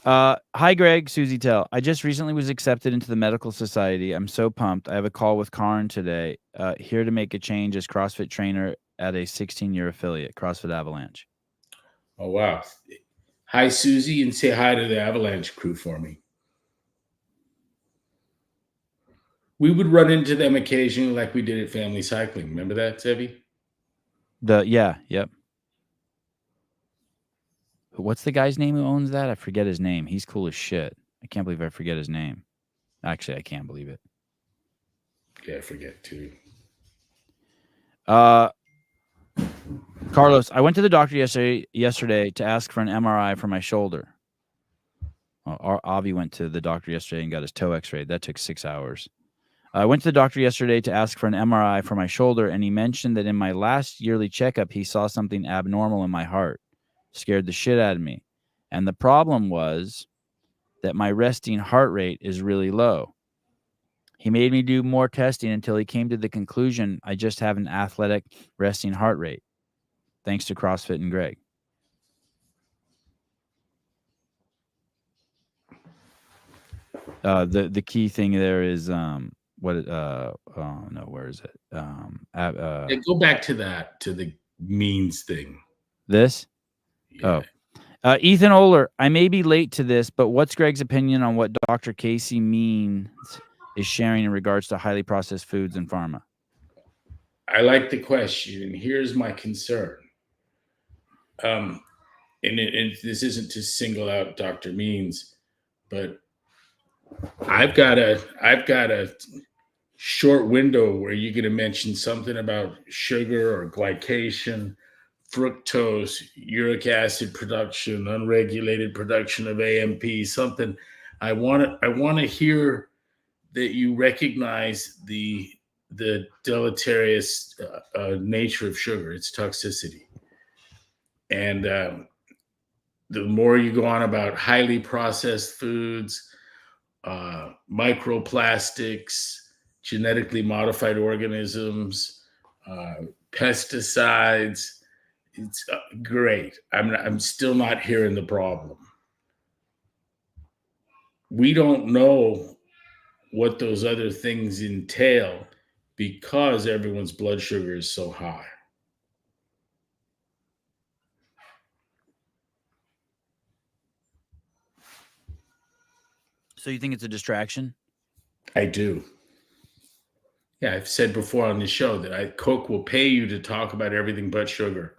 Hi, Greg. Susie Tell. I just recently was accepted into the medical society. I'm so pumped. I have a call with Karin today. Here to make a change as CrossFit trainer at a 16-year affiliate, CrossFit Avalanche. Oh, wow. Hi, Susie, and say hi to the Avalanche crew for me. We would run into them occasionally like we did at Family Cycling. Remember that, Sebi? Yep. What's the guy's name who owns that? I forget his name. He's cool as shit. I can't believe I forget his name. Actually, I can't believe it. Yeah, I forget too. Carlos, I went to the doctor yesterday to ask for an MRI for my shoulder. Avi went to the doctor yesterday and got his toe x-rayed. That took 6 hours. I went to the doctor yesterday to ask for an MRI for my shoulder, and he mentioned that in my last yearly checkup, he saw something abnormal in my heart. Scared the shit out of me. And the problem was that my resting heart rate is really low. He made me do more testing until he came to the conclusion I just have an athletic resting heart rate. Thanks to CrossFit and Greg. The key thing there is where is it? Go back to the means thing. This? Yeah. Ethan Oler, I may be late to this, but what's Greg's opinion on what Dr. Casey means is sharing in regards to highly processed foods and pharma? I like the question, and here's my concern. And this isn't to single out Dr. Means, but I've got a short window where you're going to mention something about sugar or glycation, fructose, uric acid production, unregulated production of AMP, something. I want to hear that you recognize the deleterious nature of sugar, its toxicity. And the more you go on about highly processed foods, microplastics, genetically modified organisms, pesticides, it's great. I'm still not hearing the problem. we don't know what those other things entail because everyone's blood sugar is so high. So you think it's a distraction? I do. Yeah, I've said before on the show that Coke will pay you to talk about everything but sugar.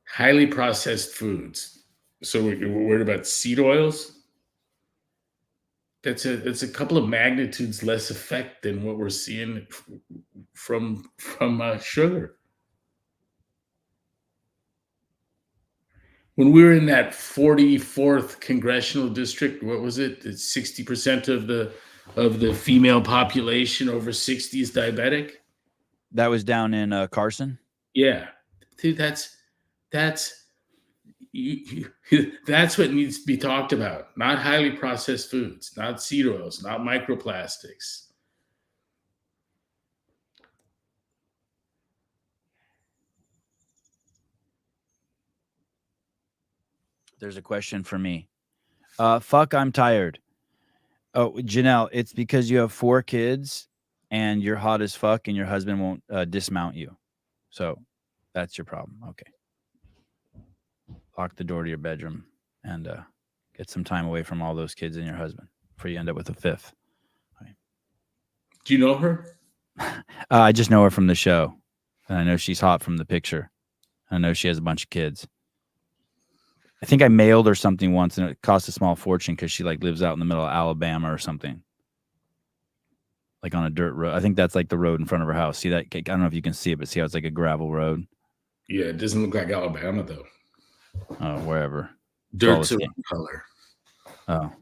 Highly processed foods. So we're worried about seed oils. That's a couple of magnitudes less effect than what we're seeing from sugar. When we were in that 44th congressional district, what was it? 60% of the female population over 60 is diabetic. That was down in Carson. Yeah, dude, that's that's what needs to be talked about. Not highly processed foods, not seed oils, not microplastics. There's a question for me. Fuck, I'm tired. Oh, Janelle, it's because you have 4 kids and you're hot as fuck and your husband won't dismount you. So that's your problem. Okay. Lock the door to your bedroom and get some time away from all those kids and your husband before you end up with a 5th. Right. Do you know her? I just know her from the show. And I know she's hot from the picture. I know she has a bunch of kids. I think I mailed her something once and it cost a small fortune because she like lives out in the middle of Alabama or something. Like on a dirt road. I think that's like the road in front of her house. See that? I don't know if you can see it, but see how it's like a gravel road? Yeah, it doesn't look like Alabama though. Wherever. Dirt's a color. Oh.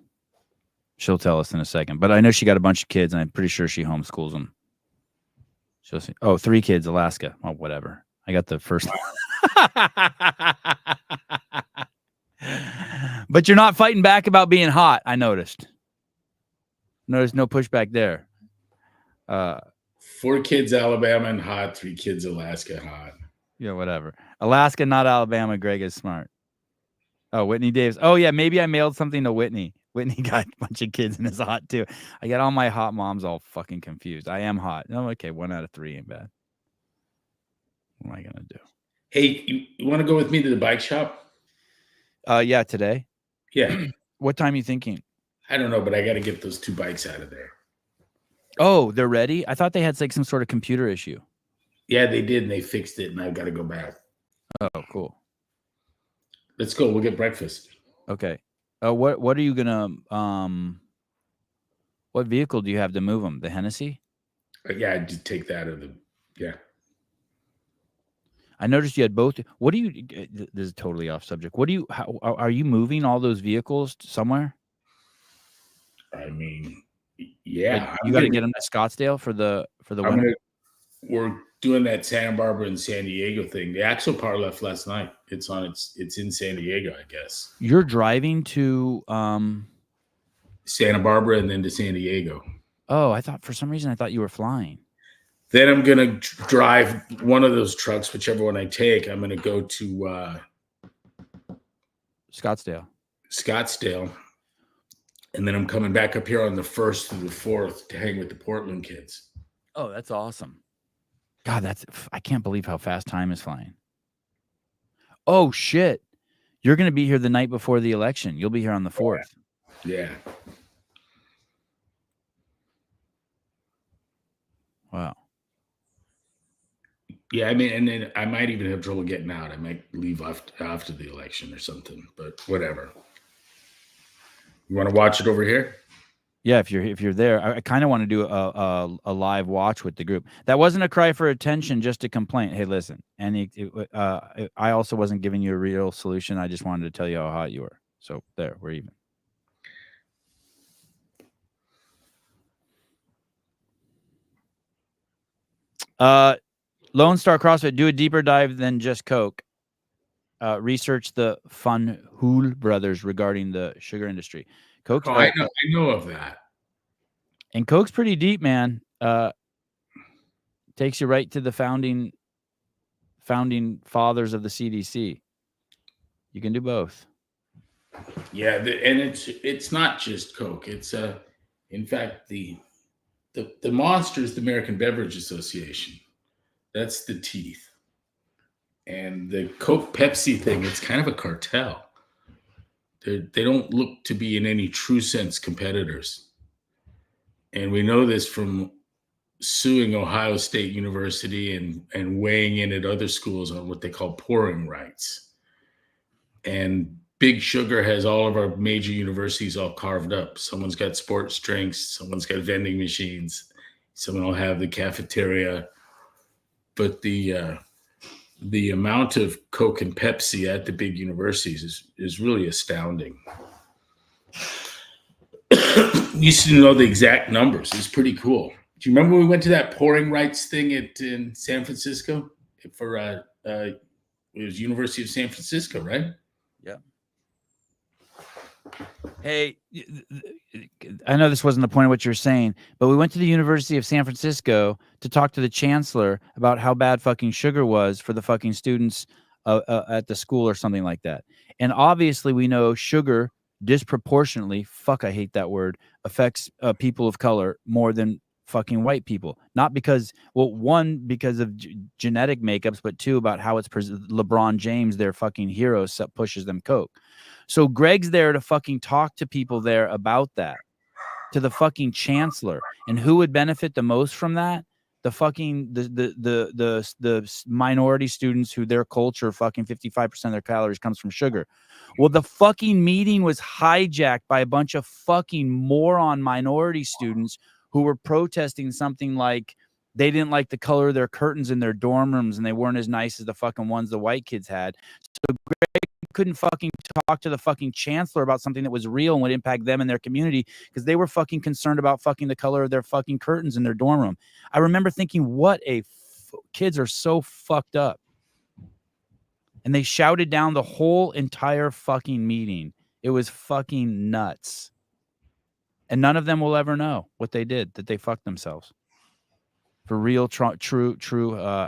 She'll tell us in a second. But I know she got a bunch of kids and I'm pretty sure she homeschools them. She'll see. Oh, 3 kids, Alaska. Oh, whatever. I got the first But you're not fighting back about being hot, I noticed. Notice no pushback there. 4 kids Alabama and hot, 3 kids Alaska hot. Yeah, whatever. Alaska, not Alabama. Greg is smart. Oh, Whitney Davis. Oh, yeah, maybe I mailed something to Whitney. Whitney got a bunch of kids and is hot too. I got all my hot moms all fucking confused. I am hot. No, okay, 1 out of 3 ain't bad. What am I gonna do? Hey, you want to go with me to the bike shop? Yeah, today. Yeah. What time are you thinking? I don't know, but I got to get those 2 bikes out of there. Oh, they're ready? I thought they had like some sort of computer issue. Yeah, they did, and they fixed it, and I've got to go back. Oh, cool. Let's go. We'll get breakfast. Okay. What are you gonna what vehicle do you have to move them? The Hennessy? Yeah, I did take that of the. Yeah. I noticed you had both. What do you? This is totally off subject. What do you? How, are you moving all those vehicles somewhere? I mean, yeah. Like, you got to get them to Scottsdale for the winter. We're doing that Santa Barbara and San Diego thing. The Axle car left last night. It's in San Diego, I guess. You're driving to Santa Barbara and then to San Diego. Oh, I thought for some reason you were flying. Then I'm gonna drive one of those trucks, whichever one I take. I'm gonna go to Scottsdale, and then I'm coming back up here on the 1st through the 4th to hang with the Portland kids. Oh, that's awesome. God, I can't believe how fast time is flying. Oh shit. You're going to be here the night before the election. You'll be here on the 4th. Yeah. Wow. Yeah, I mean, and then I might even have trouble getting out. I might leave after the election or something, but whatever. You want to watch it over here? Yeah, if you're there, I kind of want to do a live watch with the group. That wasn't a cry for attention, just a complaint. Hey, listen, and I also wasn't giving you a real solution. I just wanted to tell you how hot you were. So there, we're even. Lone Star CrossFit, do a deeper dive than just Coke. Research the Van Hool brothers regarding the sugar industry. Coke's I know of that. And Coke's pretty deep, man. Takes you right to the founding founding fathers of the CDC. You can do both. Yeah, and it's not just Coke. It's in fact the monster is the American Beverage Association. That's the teeth. And the Coke Pepsi thing, it's kind of a cartel. They don't look to be in any true sense competitors. And we know this from suing Ohio State University and weighing in at other schools on what they call pouring rights. And Big Sugar has all of our major universities all carved up. Someone's got sports drinks, someone's got vending machines, someone will have the cafeteria. But the amount of Coke and Pepsi at the big universities is really astounding. Used to know the exact numbers. It's pretty cool. Do you remember when we went to that pouring rights thing in San Francisco for it was University of San Francisco, right? Yeah. Hey, I know this wasn't the point of what you're saying, but we went to the University of San Francisco to talk to the chancellor about how bad fucking sugar was for the fucking students at the school or something like that. And obviously we know sugar disproportionately, fuck, I hate that word, affects people of color more than fucking white people. Not because, well, one, because of genetic makeups, but two, about how it's LeBron James, their fucking hero, pushes them Coke. So Greg's there to fucking talk to people there about that, to the fucking chancellor. And who would benefit the most from that? The fucking the minority students who their culture, fucking 55% of their calories comes from sugar. Well, the fucking meeting was hijacked by a bunch of fucking moron minority students who were protesting something like they didn't like the color of their curtains in their dorm rooms and they weren't as nice as the fucking ones the white kids had. So Greg couldn't fucking talk to the fucking chancellor about something that was real and would impact them and their community because they were fucking concerned about fucking the color of their fucking curtains in their dorm room. I remember thinking, what a kids are so fucked up. And they shouted down the whole entire fucking meeting. It was fucking nuts. And none of them will ever know what they did, that they fucked themselves for real, true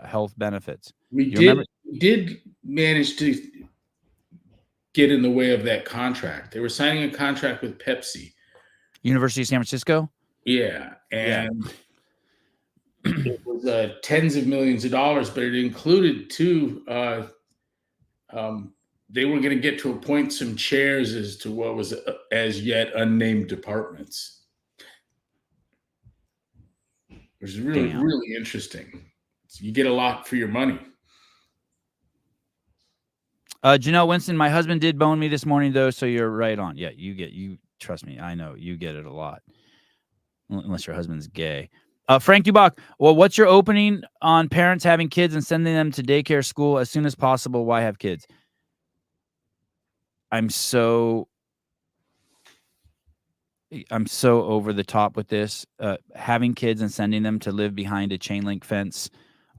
health benefits. We did manage to get in the way of that contract. They were signing a contract with Pepsi. University of San Francisco? Yeah. And it was tens of millions of dollars, but it included two. They were going to get to appoint some chairs as to what was as yet unnamed departments. Which is really, really interesting. So you get a lot for your money. Janelle Winston, my husband did bone me this morning, though, so you're right on. Yeah, you trust me. I know you get it a lot. Unless your husband's gay. Frank Dubach, well, what's your opening on parents having kids and sending them to daycare school as soon as possible? Why have kids? I'm so over the top with this. Having kids and sending them to live behind a chain link fence.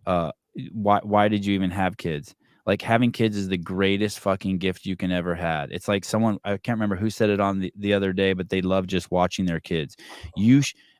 Why did you even have kids? Like, having kids is the greatest fucking gift you can ever had. It's like someone, I can't remember who said it on the other day, but they love just watching their kids.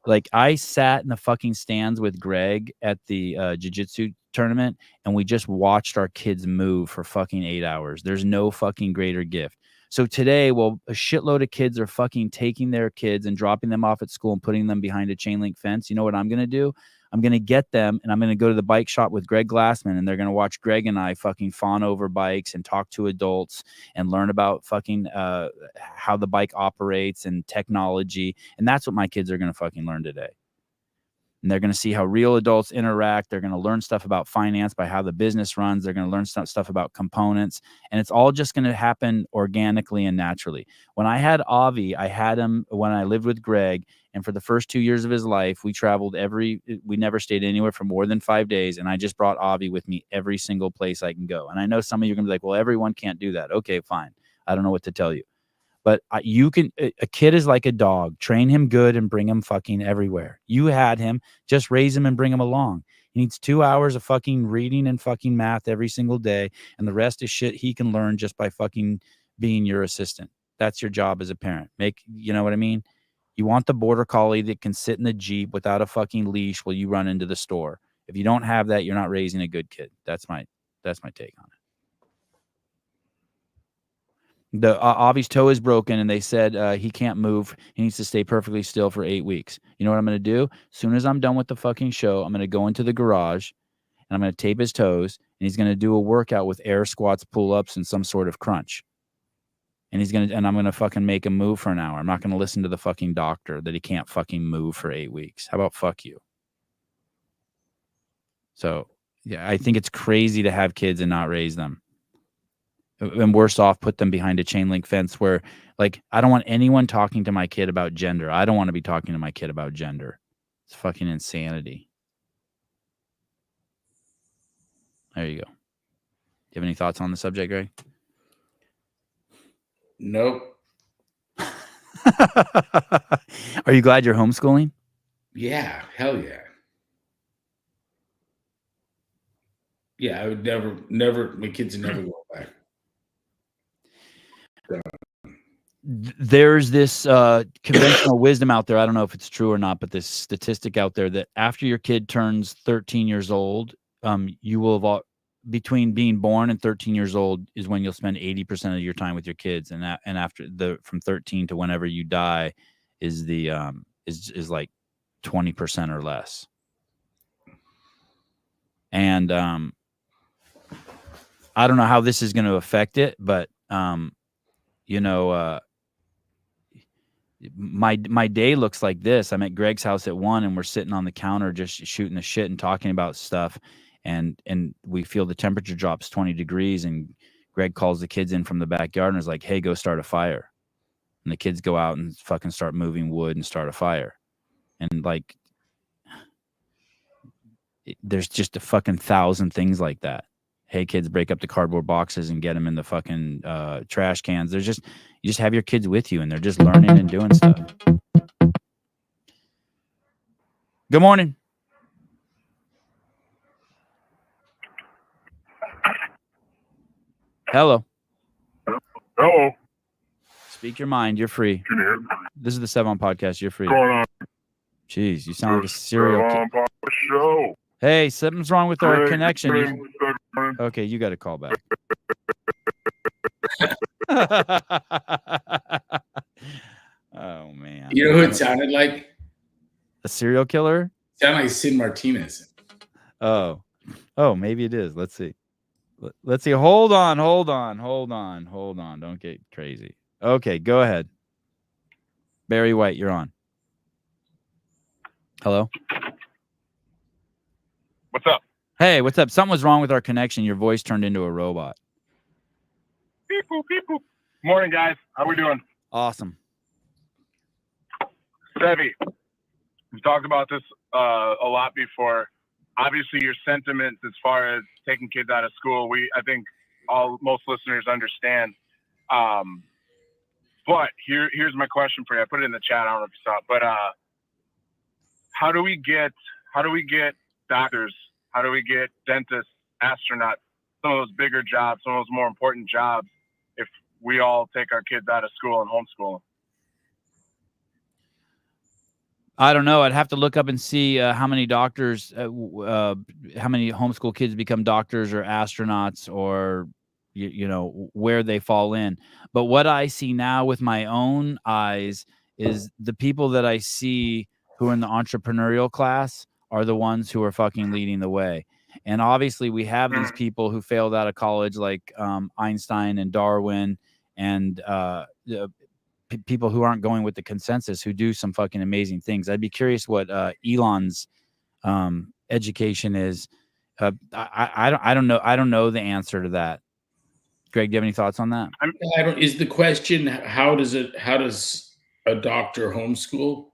Like, I sat in the fucking stands with Greg at the jiu-jitsu tournament, and we just watched our kids move for fucking 8 hours. There's no fucking greater gift. So today, well, a shitload of kids are fucking taking their kids and dropping them off at school and putting them behind a chain link fence. You know what I'm going to do? I'm going to get them and I'm going to go to the bike shop with Greg Glassman, and they're going to watch Greg and I fucking fawn over bikes and talk to adults and learn about fucking how the bike operates and technology. And that's what my kids are going to fucking learn today. And they're going to see how real adults interact. They're going to learn stuff about finance by how the business runs. They're going to learn stuff about components. And it's all just going to happen organically and naturally. When I had Avi, I had him when I lived with Greg. And for the first 2 years of his life, we traveled we never stayed anywhere for more than 5 days. And I just brought Avi with me every single place I can go. And I know some of you are going to be like, well, everyone can't do that. Okay, fine. I don't know what to tell you. But you can, a kid is like a dog. Train him good and bring him fucking everywhere. You had him, just raise him and bring him along. He needs 2 hours of fucking reading and fucking math every single day. And the rest is shit he can learn just by fucking being your assistant. That's your job as a parent. You know what I mean? You want the border collie that can sit in the Jeep without a fucking leash while you run into the store. If you don't have that, you're not raising a good kid. That's my That's my take on it. The Avi's toe is broken, and they said he can't move. He needs to stay perfectly still for 8 weeks. You know what I'm going to do? As soon as I'm done with the fucking show, I'm going to go into the garage, and I'm going to tape his toes, and he's going to do a workout with air squats, pull-ups, and some sort of crunch. And I'm going to fucking make him move for an hour. I'm not going to listen to the fucking doctor that he can't fucking move for 8 weeks. How about fuck you? So, yeah, I think it's crazy to have kids and not raise them. And worse off, put them behind a chain link fence where, like, I don't want anyone talking to my kid about gender. I don't want to be talking to my kid about gender. It's fucking insanity. There you go. Do you have any thoughts on the subject, Greg? Nope. Are you glad you're homeschooling? Yeah, hell yeah. Yeah, I would never, my kids would never go back. There's this conventional wisdom out there. I don't know if it's true or not, but this statistic out there that after your kid turns 13 years old, you will have between being born and 13 years old is when you'll spend 80% of your time with your kids, and after from 13 to whenever you die is the is like 20% or less. And I don't know how this is going to affect it, but you know, my day looks like this. I'm at Greg's house at 1, and we're sitting on the counter just shooting the shit and talking about stuff, and we feel the temperature drops 20 degrees, and Greg calls the kids in from the backyard and is like, "Hey, go start a fire." And the kids go out and fucking start moving wood and start a fire. And like, there's just a fucking 1,000 things like that. Hey, kids, break up the cardboard boxes and get them in the fucking trash cans. You just have your kids with you, and they're just learning and doing stuff. Good morning. Hello. Hello. Speak your mind. You're free. Can you hear me? This is the 7 on podcast. You're free. What's going on? Jeez, you sound like a serial killer. On the show. Hey, something's wrong with our Greg, connection. Greg, Okay, you got to call back. Oh, man. You know who it sounded like? A serial killer? It sounded like Sid Martinez. Oh, maybe it is. Let's see. Let's see. Hold on. Don't get crazy. Okay, go ahead. Barry White, you're on. Hello? what's up? Hey, what's up? Something was wrong with our connection. Your voice turned into a robot. Beep, boop, beep, boop. Morning, guys. How we doing? Awesome. Sevi, we've talked about this a lot before. Obviously, your sentiments as far as taking kids out of school, I think most listeners understand. But here's my question for you. I put it in the chat. I don't know if you saw it, but how do we get doctors? How do we get dentists, astronauts, some of those bigger jobs, some of those more important jobs, if we all take our kids out of school and homeschool them? I don't know. I'd have to look up and see how many doctors, how many homeschool kids become doctors or astronauts, or you know where they fall in. But what I see now with my own eyes is the people that I see who are in the entrepreneurial class are the ones who are fucking leading the way. And obviously we have these people who failed out of college, like Einstein and Darwin, and people who aren't going with the consensus, who do some fucking amazing things. I'd be curious what Elon's education is. I don't know. I don't know the answer to that. Greg, do you have any thoughts on that? Is the question, how does a doctor homeschool?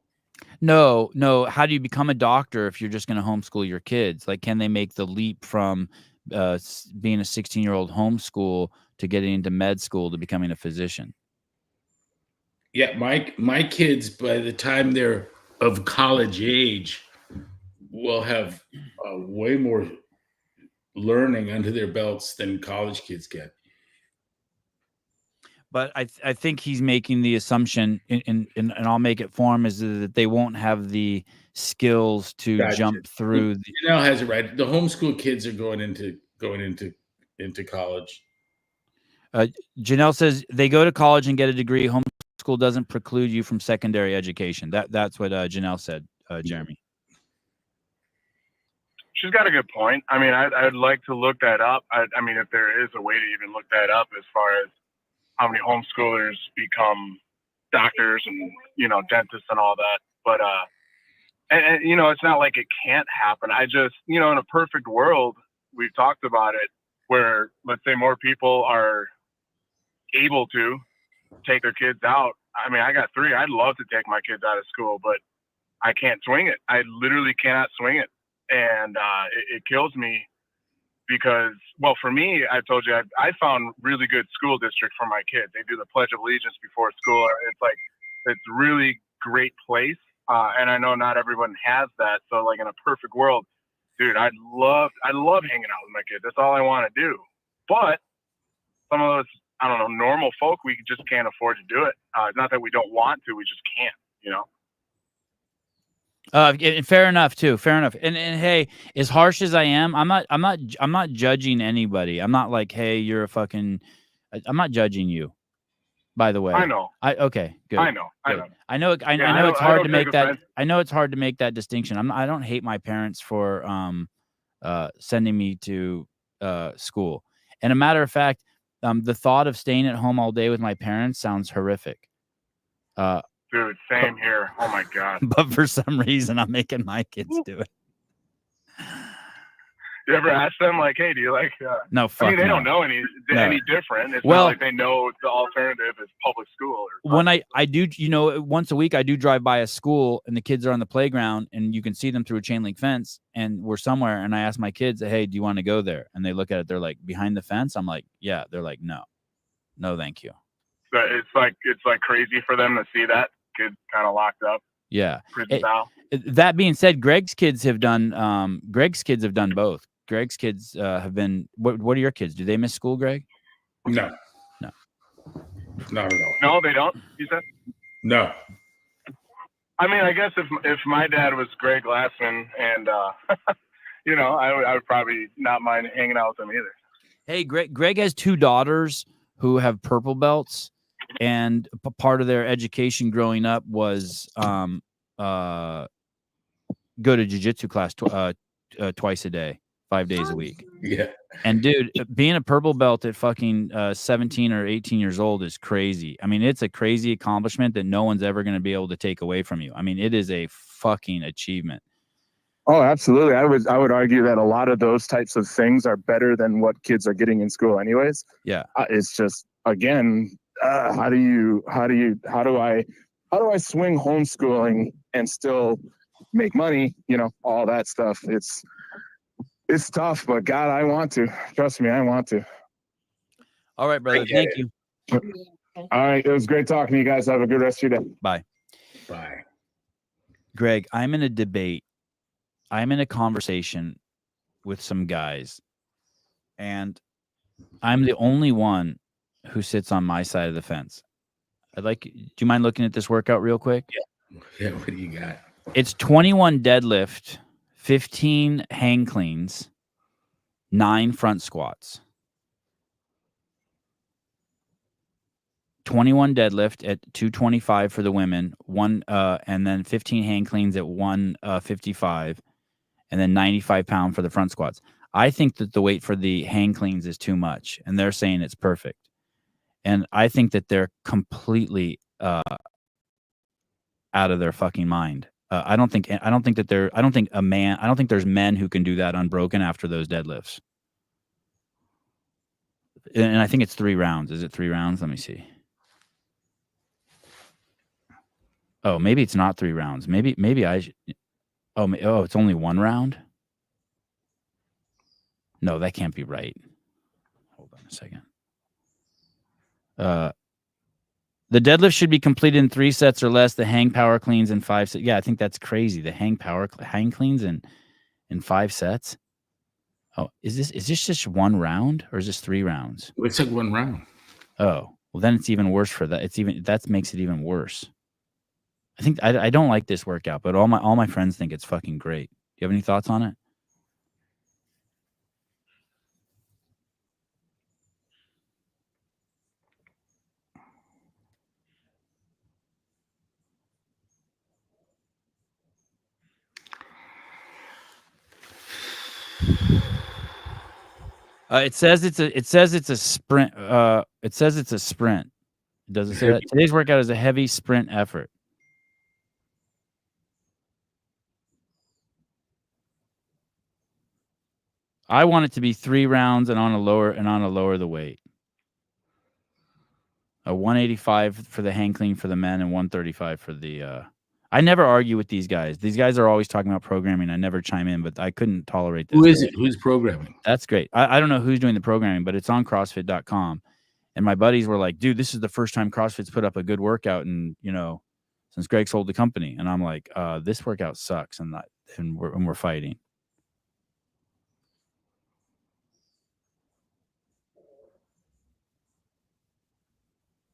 No. How do you become a doctor if you're just going to homeschool your kids? Like, can they make the leap from being a 16-year-old homeschool to getting into med school to becoming a physician? Yeah, my kids, by the time they're of college age, will have way more learning under their belts than college kids get. But I think he's making the assumption, and I'll make it for him, is that they won't have the skills to Gotcha. jump through. Janelle has it right. The homeschool kids are going into into college. Janelle says they go to college and get a degree. Homeschool doesn't preclude you from secondary education. That's what Janelle said, Jeremy. She's got a good point. I mean, I'd like to look that up. I mean, if there is a way to even look that up as far as how many homeschoolers become doctors and, you know, dentists and all that. But, and you know, it's not like it can't happen. I just, you know, in a perfect world, we've talked about it, where let's say more people are able to take their kids out. I mean, I got 3. I'd love to take my kids out of school, but I can't swing it. I literally cannot swing it. And it kills me because, well, for me, I told you, I found really good school district for my kids. They do the Pledge of Allegiance before school. It's like, it's really great place. And I know not everyone has that. So like in a perfect world, dude, I love hanging out with my kids. That's all I want to do. But some of those, I don't know, normal folk, we just can't afford to do it. It's not that we don't want to, we just can't, you know? Fair enough too. Fair enough. And hey, as harsh as I am, I'm not judging anybody. I'm not like, hey, you're a fucking. I'm not judging you. By the way, I know. Okay, good. I know. Good. I know. I Yeah, know it's hard to make that. offense. I know it's hard to make that distinction. I don't hate my parents for sending me to school. And a matter of fact, the thought of staying at home all day with my parents sounds horrific. Dude, same here. Oh my God. But for some reason, I'm making my kids do it. You ever ask them like, hey, do you like, No, fuck I mean, they no. don't know any different. It's Well, not like they know the alternative is public school. Or when I do, you know, once a week, I do drive by a school and the kids are on the playground and you can see them through a chain link fence and we're somewhere. And I ask my kids, hey, do you want to go there? And they look at it. They're like, behind the fence? I'm like, yeah. They're like, no, thank you. So it's like crazy for them to see that kid kind of locked up. Yeah. Prison style. That being said, Greg's kids have done both. Greg's kids have been, what are your kids? Do they miss school, Greg? No. No. Not at all. No, they don't, you said? No. I mean, I guess if my dad was Greg Glassman and, you know, I would probably not mind hanging out with him either. Hey, Greg has 2 daughters who have purple belts, and part of their education growing up was go to jiu-jitsu class twice a day, 5 days a week. Yeah. And dude, being a purple belt at fucking 17 or 18 years old is crazy. I mean, it's a crazy accomplishment that no one's ever going to be able to take away from you. I mean, it is a fucking achievement. Oh, absolutely. I would argue that a lot of those types of things are better than what kids are getting in school anyways. Yeah. It's just, again, how do I swing homeschooling and still make money? You know, all that stuff. It's tough, but God, I want to. Trust me, I want to. All right, brother. Thank you. All right. It was great talking to you guys. Have a good rest of your day. Bye. Bye. Greg, I'm in a debate. I'm in a conversation with some guys, and I'm the only one who sits on my side of the fence. Do you mind looking at this workout real quick? Yeah. What do you got? It's 21 deadlift, 15 hang cleans, 9 front squats. 21 deadlift at 225 for the women, and then 15 hang cleans at 155, and then 95-pound for the front squats. I think that the weight for the hang cleans is too much, and they're saying it's perfect. And I think that they're completely out of their fucking mind. I don't think there's men who can do that unbroken after those deadlifts. And I think it's 3 rounds. Is it 3 rounds? Let me see. Oh, maybe it's not 3 rounds. Maybe I should. Oh, it's only 1 round? No, that can't be right. Hold on a second. The deadlift should be completed in 3 sets or less. The hang power cleans in 5 sets. Yeah, I think that's crazy. The hang cleans in 5 sets. Oh, is this just 1 round or is this 3 rounds? It's like 1 round. Oh, well then it's even worse for that. That makes it even worse. I think I don't like this workout, but all my friends think it's fucking great. Do you have any thoughts on it? It says it's a sprint. It says it's a sprint. Does it say that? Today's workout is a heavy sprint effort. I want it to be 3 rounds and on a lower the weight. A 185 for the hang clean for the men and 135 for the I never argue with these guys. These guys are always talking about programming. I never chime in, but I couldn't tolerate this. Who is it? Who's programming? That's great. I don't know who's doing the programming, but it's on CrossFit.com. And my buddies were like, dude, this is the first time CrossFit's put up a good workout and since Greg sold the company. And I'm like, this workout sucks and we're fighting.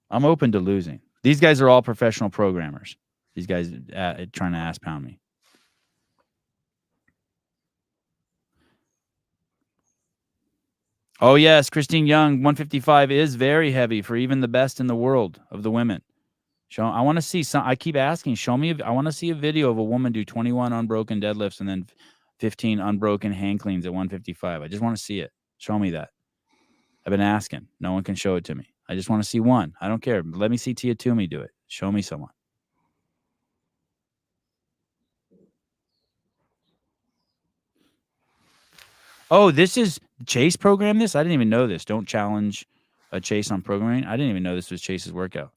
I'm open to losing. These guys are all professional programmers. These guys trying to ass pound me. Oh, yes. Christine Young, 155 is very heavy for even the best in the world of the women. I want to see some. I keep asking, I want to see a video of a woman do 21 unbroken deadlifts and then 15 unbroken hang cleans at 155. I just want to see it. Show me that. I've been asking. No one can show it to me. I just want to see one. I don't care. Let me see Tia Toomey do it. Show me someone. Oh, this is Chase programmed this? I didn't even know this. Don't challenge a Chase on programming. I didn't even know this was Chase's workout.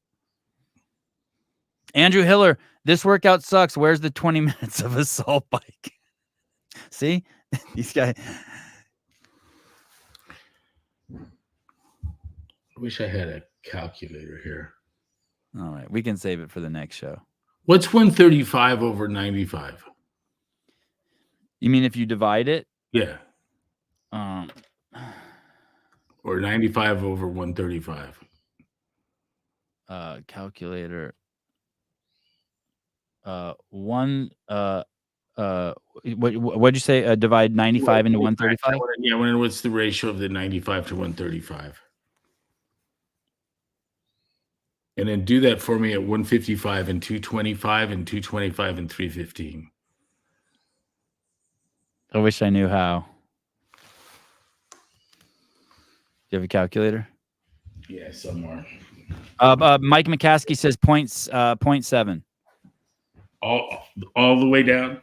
Andrew Hiller, this workout sucks. Where's the 20 minutes of assault bike? See? These guys. I wish I had a calculator here. All right. We can save it for the next show. What's 135 over 95? You mean if you divide it? Yeah. Or 95 over 135. Calculator. What'd you say? Divide 95 into 135? Yeah, what's the ratio of the 95 to 135? And then do that for me at 155 and 225 and 225 and 315. I wish I knew how. Do you have a calculator? Yeah, somewhere. Mike McCaskey says 0.7. All the way down?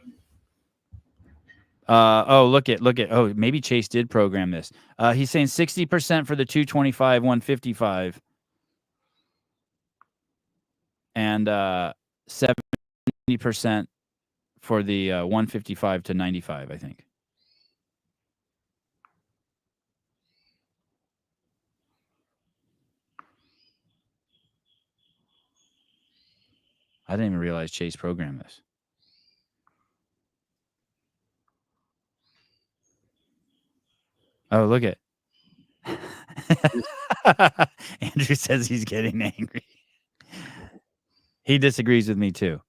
Look at. Oh, maybe Chase did program this. He's saying 60% for the 225, 155. And 70% for the 155 to 95, I think. I didn't even realize Chase programmed this. Oh, look at. Andrew says he's getting angry. He disagrees with me too.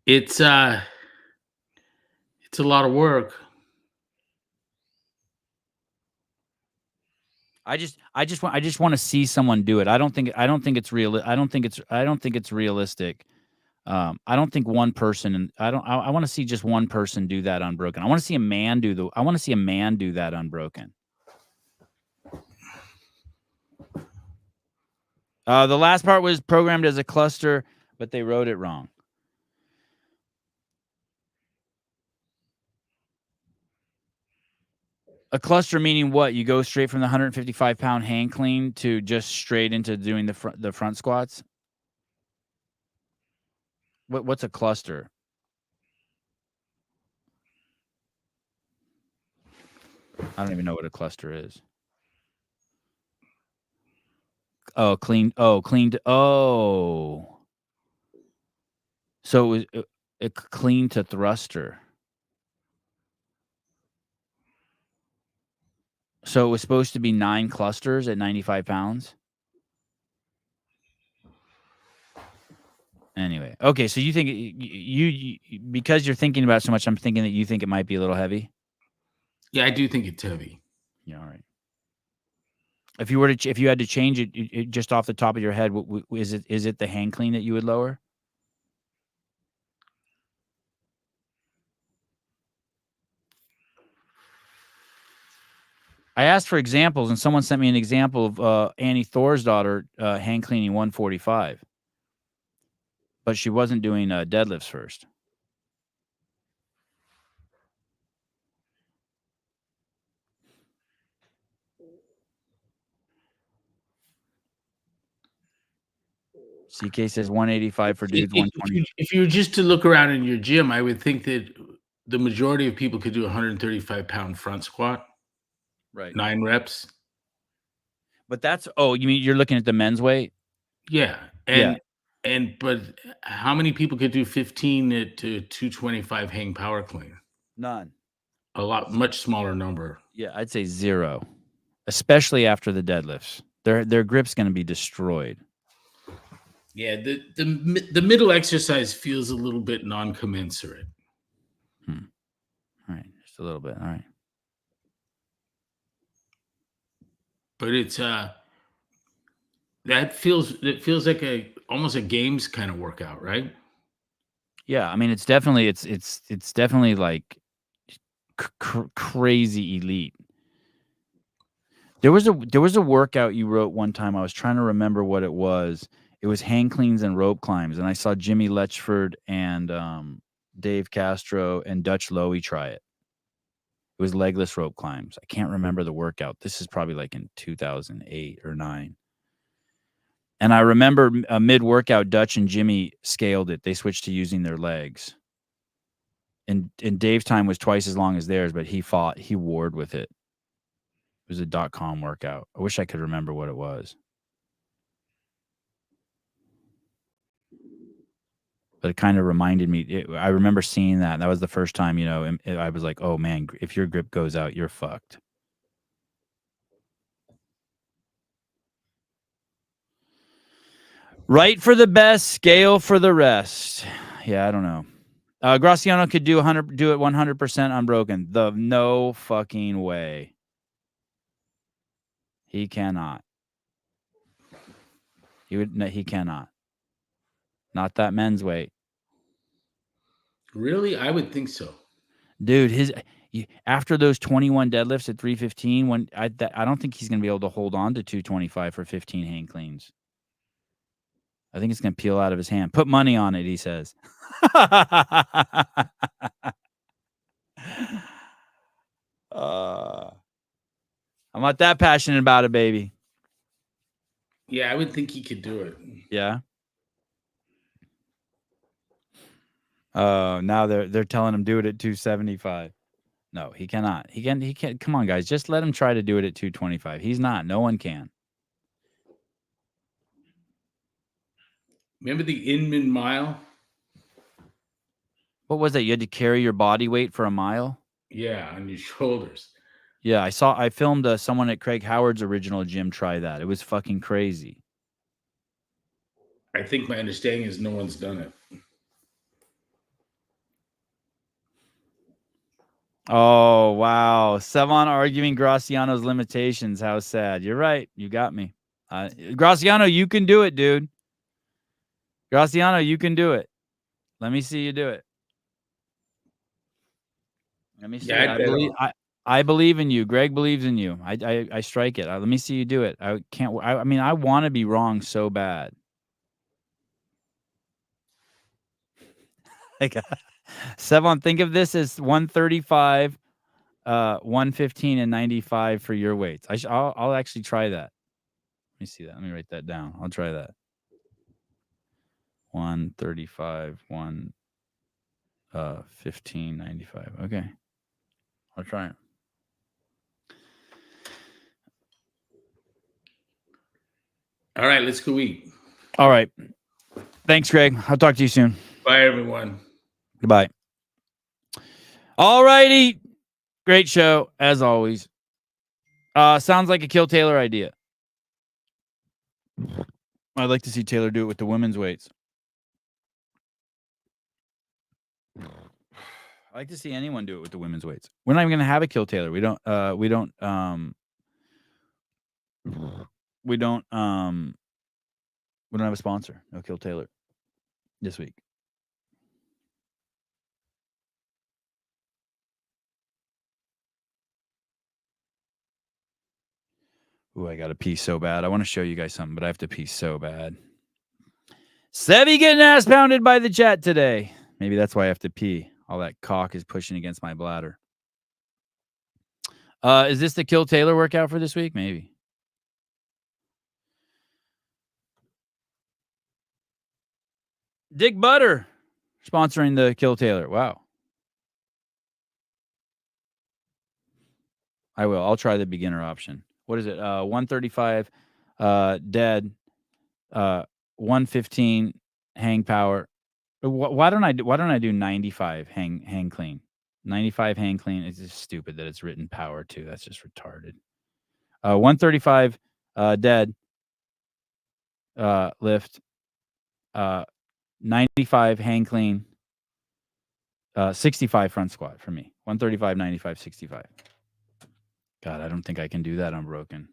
It's a lot of work. I just want to see someone do it. I don't think it's real. I don't think it's realistic. I don't think one person, I want to see just one person do that unbroken. I want to see a man do that unbroken. The last part was programmed as a cluster, but they wrote it wrong. A cluster meaning what? You go straight from the 155-pound hang clean to just straight into doing the front squats? What's a cluster? I don't even know what a cluster is. Oh, clean. Oh, cleaned. Oh. So it was a clean to thruster. So it was supposed to be 9 clusters at 95 pounds. Anyway, okay. So you think you because you're thinking about it so much, I'm thinking that you think it might be a little heavy. Yeah, I do think it's heavy. Yeah, all right. If you had to change it just off the top of your head, is it the hang clean that you would lower? I asked for examples, and someone sent me an example of Annie Thor's daughter hang cleaning 145, but she wasn't doing deadlifts first. CK says 185 for dudes, 120. If you were just to look around in your gym, I would think that the majority of people could do 135-pound front squat, Right. 9 reps. But that's you mean you're looking at the men's weight? Yeah, Yeah. but how many people could do 15 to 225 hang power clean? None. Much smaller number. Yeah, I'd say 0, especially after the deadlifts. Their grip's going to be destroyed. Yeah, the middle exercise feels a little bit non-commensurate. All right, just a little bit. All right. But it's it feels like almost a games kind of workout, right? Yeah, I mean it's definitely like crazy elite. There was a workout you wrote one time. I was trying to remember what it was. It was hang cleans and rope climbs, and I saw Jimmy Letchford and Dave Castro and Dutch Lowy try it. It was legless rope climbs. I can't remember the workout. This is probably like in 2008 or 9. And I remember mid-workout, Dutch and Jimmy scaled it. They switched to using their legs. And Dave's time was twice as long as theirs, but he warred with it. It was a .com workout. I wish I could remember what it was. But it kind of reminded me. I remember seeing that. That was the first time, I was like, oh, man, if your grip goes out, you're fucked. Right for the best, scale for the rest. Yeah, I don't know. Graciano could do it 100% unbroken. No fucking way. He cannot. He cannot. Not that men's weight. Really? I would think so. Dude, after those 21 deadlifts at 315, I don't think he's going to be able to hold on to 225 for 15 hang cleans. I think it's going to peel out of his hand. Put money on it, he says. I'm not that passionate about it, baby. Yeah, I would think he could do it. Yeah. Now they're telling him do it at 275. No, he cannot. He can't. Come on, guys. Just let him try to do it at 225. He's not. No one can. Remember the Inman mile? What was that? You had to carry your body weight for a mile? Yeah, on your shoulders. Yeah, I filmed someone at Craig Howard's original gym try that. It was fucking crazy. I think my understanding is no one's done it. Oh, wow. Sevon arguing Graciano's limitations. How sad. You're right. You got me. Graciano, you can do it, dude. Graciano, you can do it. Let me see you do it. Let me see. Yeah, I believe in you. Greg believes in you. I strike it. Let me see you do it. I can't. I mean, I want to be wrong so bad. Like, Sevon, think of this as 135, 115, and 95 for your weights. I'll actually try that. Let me see that. Let me write that down. I'll try that. 135, 15, 95. Okay. I'll try it. All right, let's go eat. All right. Thanks, Greg. I'll talk to you soon. Bye, everyone. Goodbye. All righty. Great show, as always. Sounds like a Kill Taylor idea. I'd like to see Taylor do it with the women's weights. I'd like to see anyone do it with the women's weights. We're not even going to have a Kill Taylor. We don't have a sponsor. No Kill Taylor this week. Ooh, I got to pee so bad. I want to show you guys something, but I have to pee so bad. Sevy getting ass pounded by the chat today. Maybe that's why I have to pee. All that cock is pushing against my bladder. Is this the Kill Taylor workout for this week? Maybe. Dick Butter sponsoring the Kill Taylor. Wow. I will. I'll try the beginner option. What is it? 135 dead. 115 hang power. Why don't I do 95 hang clean? 95 hang clean. It's just stupid that it's written power too. That's just retarded. 135 dead lift. 95 hang clean. 65 front squat for me. 135, 95, 65. God, I don't think I can do that unbroken.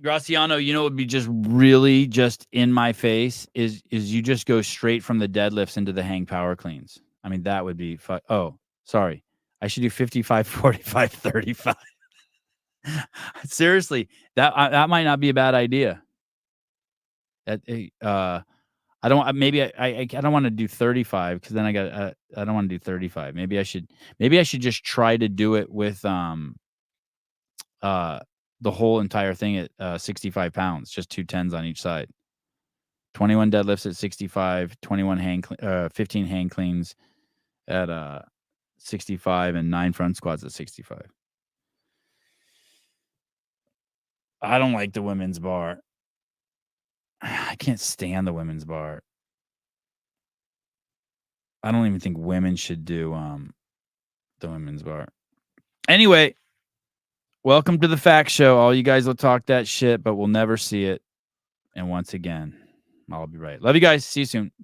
Graciano, you know what would be just really just in my face is you just go straight from the deadlifts into the hang power cleans. I mean, that would be oh, sorry. I should do 55, 45, 35. Seriously, that might not be a bad idea. I don't want to do 35 because then I don't want to do 35. Maybe I should just try to do it with the whole entire thing at 65 pounds, just 2 10s on each side. 21 deadlifts at 65, 15 hang cleans at 65, and 9 front squats at 65. I don't like the women's bar. I can't stand the women's bar. I don't even think women should do the women's bar. Anyway, welcome to the Fact Show. All you guys will talk that shit, but we'll never see it. And once again, I'll be right. Love you guys. See you soon.